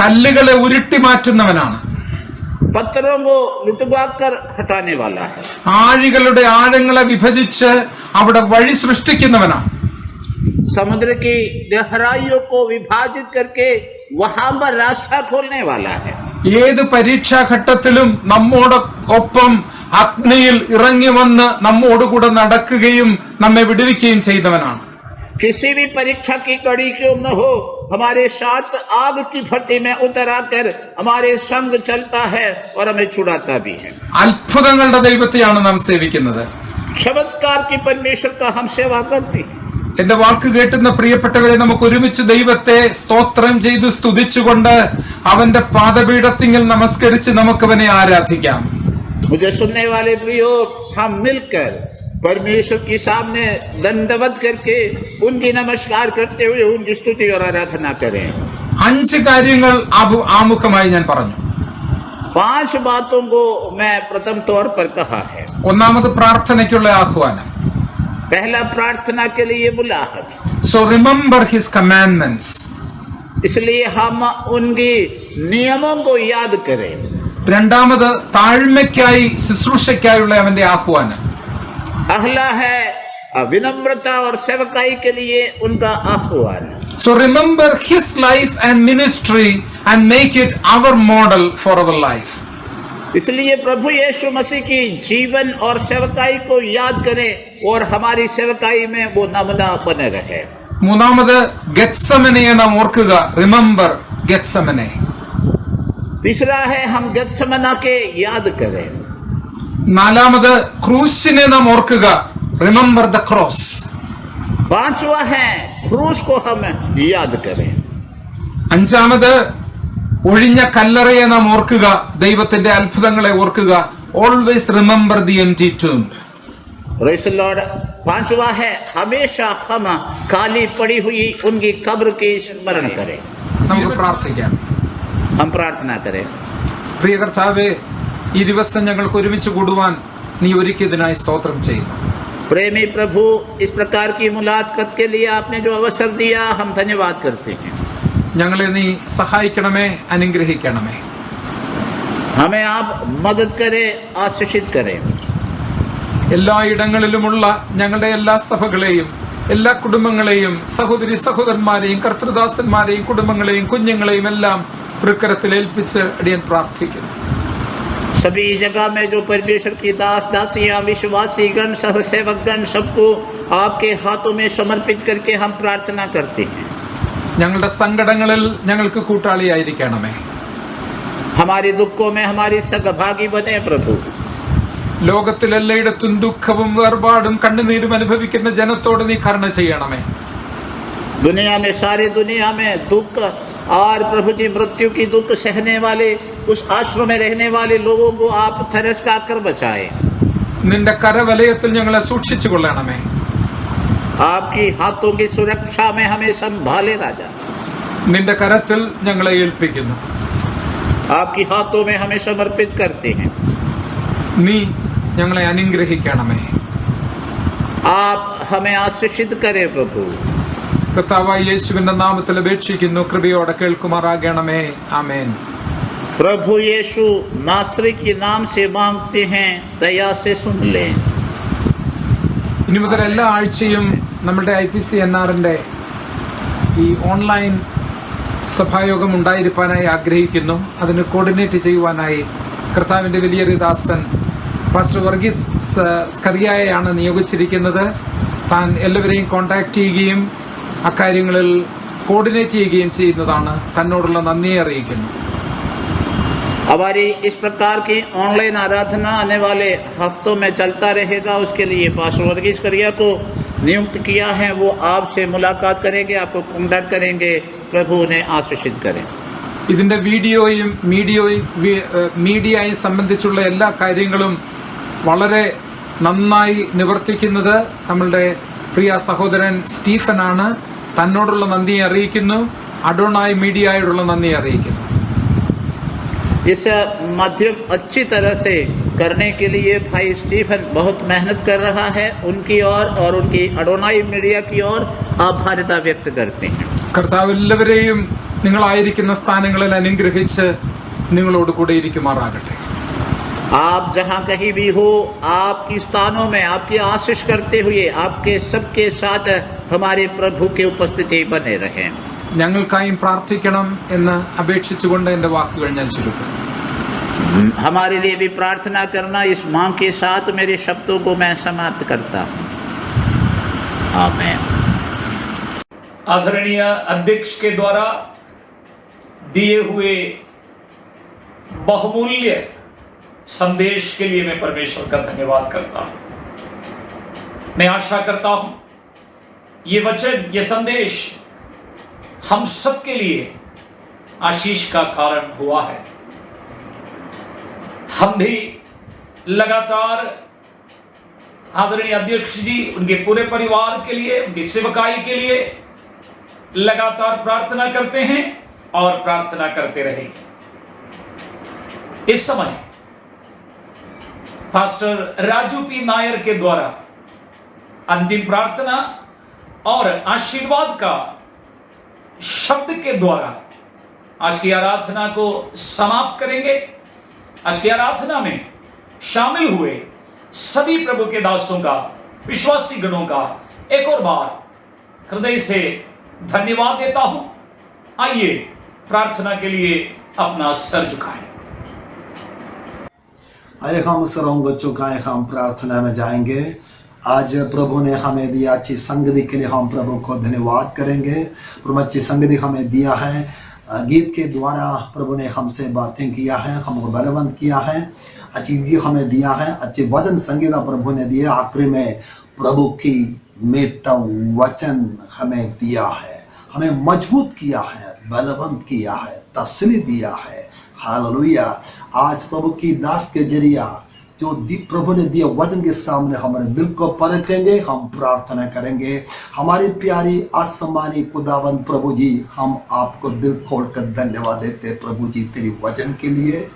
കല്ലുകളെ ഉരുട്ടി മാറ്റുന്നവനാണ്, पत्थरों को लुटवाकर हटाने वाला है, ആഴികളുടെ ആഴങ്ങളെ വിഭജിച്ച് അവിടെ വഴി സൃഷ്ടിക്കുന്നവനാണ്, समुद्र की गहराइयों को विभाजित करके वहां पर रास्ता खोलने वाला है। ഏത് പരീക്ഷാഘട്ടത്തിലും നമ്മോടൊപ്പം അഗ്നിയിൽ ഇറങ്ങി വന്ന് നമ്മോടുകൂടെ നടക്കുകയും നമ്മെ വിടുവിക്കുകയും ചെയ്യുന്നവനാണ്. किसी भी परीक्षा की कड़ी क्यों न हो, हमारे साथ आग की भट्टी में उतर आकर हमारे संग चलता है और हमें छुड़ाता भी है। അത്ഭുതങ്ങളുടെ ദൈവത്തെയാണ് നാം സേവിക്കുന്നത്. चमत्कार की परमेश्वर का हम सेवा करते हैं। എന്റെ വാക്ക് കേട്ടുന്ന പ്രിയപ്പെട്ടവരെ, നമുക്ക് ഒരുമിച്ച് ദൈവത്തെ സ്തോത്രം ചെയ്ത് സ്തുതിച്ചുകൊണ്ട് അവന്റെ പാദപീഠത്തിങ്കിൽ നമസ്കരിച്ച് നമുക്കവനെ ആരാധിക്കാം. मुझे सुनने वाले प्रियो, हम मिलकर परमेश्वर के सामने दंडवत करके उनकी नमस्कार करते हुए उनकी स्तुति और आराधना करें। 5 കാര്യങ്ങൾ ആമുഖമായി ഞാൻ പറഞ്ഞു. 5 बातों को मैं प्रथम तौर पर कहा है। ഒന്നാമത് പ്രാർത്ഥനയ്ക്കുള്ള ആഹ്വാനം. पहला, प्रार्थना के लिए बुलाहट। So remember his commandments. इसलिए हम उनकी नियमों को याद करें। രണ്ടാമത് താഴ്മയ്ക്കായി ശുശ്രൂഷയ്ക്കായുള്ള അവന്റെ ആഹ്വാനം. अगला है विनम्रता और सेवकाई के लिए उनका आह्वान। So remember his life and ministry and make it our model for our life. इसलिए प्रभु यीशु मसीह की जीवन और सेवकाई को याद करें और हमारी सेवकाई में वो नमूना बने रहे। മൂന്നാമത് ഗെത്സമനെ നാം ഓർക്കുക. റിമെമ്പർ ഗെത്സമനെ. तीसरा है हम गत्समना के याद करें। നാലാമത് ക്രൂശിനെ നാം ഓർക്കുക. Remember the cross. 5वां है क्रूस को हम याद करें। അഞ്ചാമത് ഒഴിഞ്ഞ കല്ലറയെ നാം ഓർക്കുക. ദൈവത്തിന്റെ അത്ഭുതങ്ങളെ ഓർക്കുക. Always remember the empty tomb. Praise the lord. 5वां है हमेशा हम खाली पड़ी हुई उनकी कब्र की स्मरण करें। നമുക്ക് പ്രാർത്ഥിക്കാം. हम प्रार्थना करें। പ്രിയ കർത്താവേ, ഈ ദിവസം ഞങ്ങൾക്ക് ഒരുമിച്ച് കൂടുവാൻ നീ ഒരുക്കിയതിനായി സ്തോത്രം ചെയ്യുന്നു. प्रेमी प्रभु, इस प्रकार की मुलाकात के लिए आपने जो अवसर दिया, हम धन्यवाद करते हैं। ഞങ്ങളെ നീ സഹായിക്കണമേ, അനുഗ്രഹിക്കണമേ. हमें आप मदद करें, आशीषित करें। എല്ലാ ഇടങ്ങളിലുമുള്ള ഞങ്ങളുടെ എല്ലാ സഭകളെയും, എല്ലാ കുടുംബങ്ങളെയും, സഹോദരി സഹോദരന്മാരെയും, കർത്തൃദാസന്മാരെയും, കുടുംബങ്ങളെയും, കുഞ്ഞുങ്ങളെയും എല്ലാം തൃക്കരത്തിൽ ഏൽപ്പിച്ച് അടിയൻ പ്രാർത്ഥിക്കുന്നു. सभी जगह में जो परमेश्वर की दास दासियां, विश्वासी गण, सह सेवक गण, सबको आपके हाथों में समर्पित करके हम प्रार्थना करते हैं। ഞങ്ങളുടെ സങ്കടങ്ങളിൽ ഞങ്ങൾക്ക് കൂട്ടാളിയായിരിക്കണമേ. हमारे दुखों में हमारी सहभागी बने प्रभु। ലോകത്തിലെല്ലായിടത്തും ദുഃഖവും വേർപാടും കണ്ണുനീരും അനുഭവിക്കുന്ന ജനത്തോട് നീ കരുണ ചെയ്യണമേ. दुनिया में, सारी दुनिया में दुख और प्रभु जी मृत्यु की दुख सहने वाले, उस आश्रम में रहने वाले लोगों को आप तरस का कर बचाए। നിന്റെ കരവലയത്തിൽ ഞങ്ങളെ സൂക്ഷിച്ചു കൊള്ളണമേ. आपकी हाथों की सुरक्षा में हमें संभाले राजा। നിന്റെ കരത്തിൽ ഞങ്ങളെ ഏൽപ്പിക്കുന്നു. आपकी हाथों में हमें समर्पित करते हैं। നീ ഞങ്ങളെ അനുഗ്രഹിക്കണമേ. आप हमें आशीषित करें प्रभु। കർത്താവായ യേശുവിന്റെ നാമത്തിൽ അപേക്ഷിക്കുന്നു. കൃപയോടെ കേൾക്കുമാറാകണമേ. ആമേൻ. प्रभु यीशु नासरी के नाम से मांगते हैं, दया से सुन लें। ഇനി മുതൽ എല്ലാ ആഴ്ചയും നമ്മുടെ IPCNRന്റെ ഈ ഓൺലൈൻ സഭായോഗം ഉണ്ടായിരിക്കാനായി ആഗ്രഹിക്കുന്നു. അതിന് കോർഡിനേറ്റ് ചെയ്യുവാനായി കർത്താവിൻ്റെ വലിയൊരു ദാസൻ പാസ്റ്റർ വർഗീസ് സ്കറിയായെയാണ് നിയോഗിച്ചിരിക്കുന്നത്. താൻ എല്ലാവരെയും കോൺടാക്റ്റ് ചെയ്യുകയും അക്കാര്യങ്ങളിൽ കോർഡിനേറ്റ് ചെയ്യുകയും ചെയ്യുന്നതാണ്. തന്നോടുള്ള നന്ദിയെ അറിയിക്കുന്നു. हमारी इस प्रकार की ऑनलाइन आराधना आने वाले हफ्तों में चलता रहेगा। उसके लिए पास्टर वर्गीस करिया को नियुक्त किया है। वो आपसे मुलाकात करेंगे, आपको कॉन्टैक्ट करेंगे। प्रभु उन्हें आशीषित करें। ഇതിൻ്റെ മീഡിയയും സംബന്ധിച്ചുള്ള എല്ലാ കാര്യങ്ങളും വളരെ നന്നായി നിവർത്തിക്കുന്നത് നമ്മളുടെ പ്രിയ സഹോദരൻ സ്റ്റീഫനാണ്. തന്നോടുള്ള നന്ദിയെ അറിയിക്കുന്നു. അഡോണായി മീഡിയയോടുള്ള നന്ദിയെ അറിയിക്കുന്നു. इस माध्यम अच्छी तरह से करने के लिए भाई स्टीफन बहुत मेहनत कर रहा है। उनकी और उनकी अडोनाई मीडिया की ओर आभारिता व्यक्त करते हैं। കർത്താവ് എല്ലാവരെയും നിങ്ങളായിരിക്കുന്ന സ്ഥാനങ്ങളിൽ അനുഗ്രഹിച്ച് നിങ്ങളോട് കൂടെ ഇരിക്കുമാറാകട്ടെ. आप जहाँ कहीं भी हो, आपकी स्थानों में आपकी आशीष करते हुए आपके सबके साथ हमारे प्रभु की उपस्थिति बने रहें। ഞങ്ങൾക്കായും പ്രാർത്ഥിക്കണം എന്ന് അപേക്ഷിച്ചുകൊണ്ട് എൻ്റെ വാക്കുകൾ ഞാൻ ചുരുക്കുന്നു. हमारे लिए भी प्रार्थना करना, इस मांग के साथ मेरे शब्दों को मैं समाप्त करता हूँ। आमीन। आदरणीय अध्यक्ष के द्वारा दिए हुए बहुमूल्य संदेश के लिए मैं परमेश्वर का धन्यवाद करता हूं। मैं आशा करता हूं ये वचन, ये संदेश हम सबके लिए आशीष का कारण हुआ है। हम भी लगातार आदरणीय अध्यक्ष जी, उनके पूरे परिवार के लिए, उनकी सेवकाई के लिए लगातार प्रार्थना करते हैं और प्रार्थना करते रहेंगे। इस समय पास्टर राजू पी नायर के द्वारा अंतिम प्रार्थना और आशीर्वाद का शब्द के द्वारा आज की आराधना को समाप्त करेंगे। आज की आराधना में शामिल हुए सभी प्रभु के दासों का, विश्वासी गणों का एक और बार हृदय से धन्यवाद देता हूं। आइए प्रार्थना के लिए अपना सर झुकाएं। आइए हम सरों को झुकाएं, हम प्रार्थना में जाएंगे। आज प्रभु ने हमें दिया अच्छी संगति के लिए हम प्रभु को धन्यवाद करेंगे। प्रभु अच्छी संगति हमें दिया है, गीत के द्वारा प्रभु ने हमसे बातें किया है, हमको बलवंत किया है, अच्छी गीत हमें दिया है, अच्छे वचन संगीता प्रभु ने दिया। आखिरी में प्रभु की मीठा वचन हमें दिया है, हमें मजबूत किया है, बलवंत किया है, तसल्ली दिया है। हालेलुया। आज प्रभु की दास के जरिया जो प्रभु ने दिया वचन के सामने हमारे दिल को परखेंगे, हम प्रार्थना करेंगे। हमारी प्यारी आसमानी खुदावंद प्रभु जी, हम आपको दिल खोलकर धन्यवाद देते प्रभु जी तेरी वचन के लिए।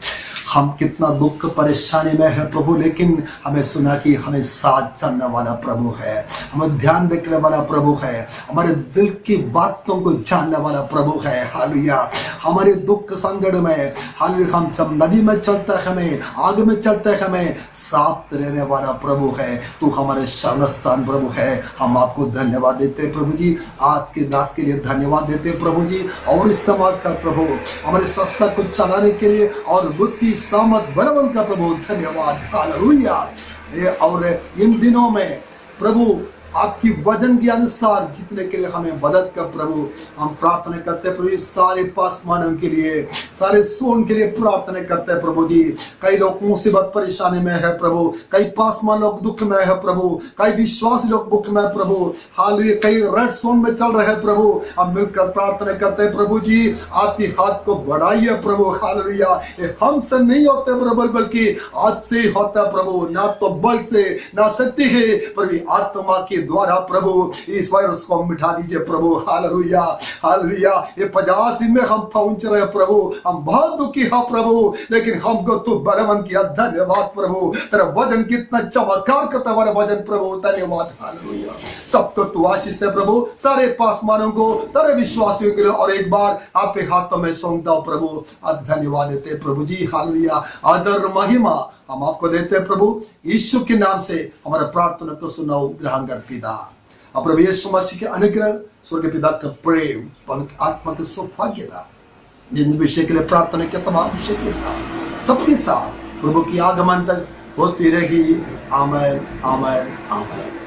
हम कितना दुख परेशानी में है प्रभु, लेकिन हमें सुना कि हमें साथ चलने वाला प्रभु है, हमें ध्यान रखने वाला प्रभु है, हमारे दिल की बातों को जानने वाला प्रभु है। हालेलुया। हमारे दुख संकट में हालेलुया, हम सब नदी में चलते हैं, हमें आग में चलते हैं, हमें साथ रहने वाला प्रभु है। तू हमारे शरण स्थान प्रभु है। हम आपको धन्यवाद देते प्रभु जी, आपके दास के लिए धन्यवाद देते प्रभु जी। और इस्तेमाल कर प्रभु हमारे संस्था को चलाने के लिए, और बुद्धि सामत बलवंत का प्रभु धन्यवाद। हालेलुया। और इन दिनों में प्रभु आपकी वचन के अनुसार जीतने के लिए हमें मदद कर प्रभु। हम प्रार्थना करते हैं प्रभु सारे पासवानों के लिए, सारे सोन के लिए प्रार्थना करते हैं प्रभु जी। कई लोग मुसीबत परेशानी में है प्रभु, कई पासवान लोग दुख में है प्रभु, कई विश्वासी लोग दुख में प्रभु। हालेलुया। कई रेड जोन में चल रहे हैं प्रभु। हम मिलकर प्रार्थना करते हैं प्रभु जी, आपके हाथ को बढ़ाइए प्रभु। हालेलुया। हमसे नहीं होते प्रभु, बल्कि आपसे होता प्रभु। ना तो बल से ना शक्ति है, पर आत्मा के द्वारा प्रभु इस वायरस को मिटा दीजिए प्रभु। हालेलुया। हालेलुया। ये 50 दिन में हम पहुंच रहे प्रभु, हम बहुत दुखी हैं प्रभु, लेकिन हमको तू बलवंत किया। धन्यवाद प्रभु। तेरा वचन कितना चमत्कार करता हमारा वचन प्रभु। धन्यवाद। हालेलुया। सबको तू आशीष है प्रभु, सारे पासवानों को, तेरे विश्वासियों के लिए और एक बार आपके हाथों में सौंपता हूं प्रभु। अब धन्यवाद देते प्रभु जी। हालेलुया। आदर महिमा हम आपको देते हैं प्रभु। यीशु के नाम से हमारा प्रार्थना को सुनाओ, ग्रहण कर पिता। अब प्रभु यीशु मसीह के अनुग्रह, स्वर्ग पिता का प्रेम, पवित्र आत्मा के सौभाग्यता, जिन विषय के लिए प्रार्थना के तमाम विषय के साथ, सबके साथ प्रभु की आगमन तक होती रहेगी। आमीन, आमीन, आमीन।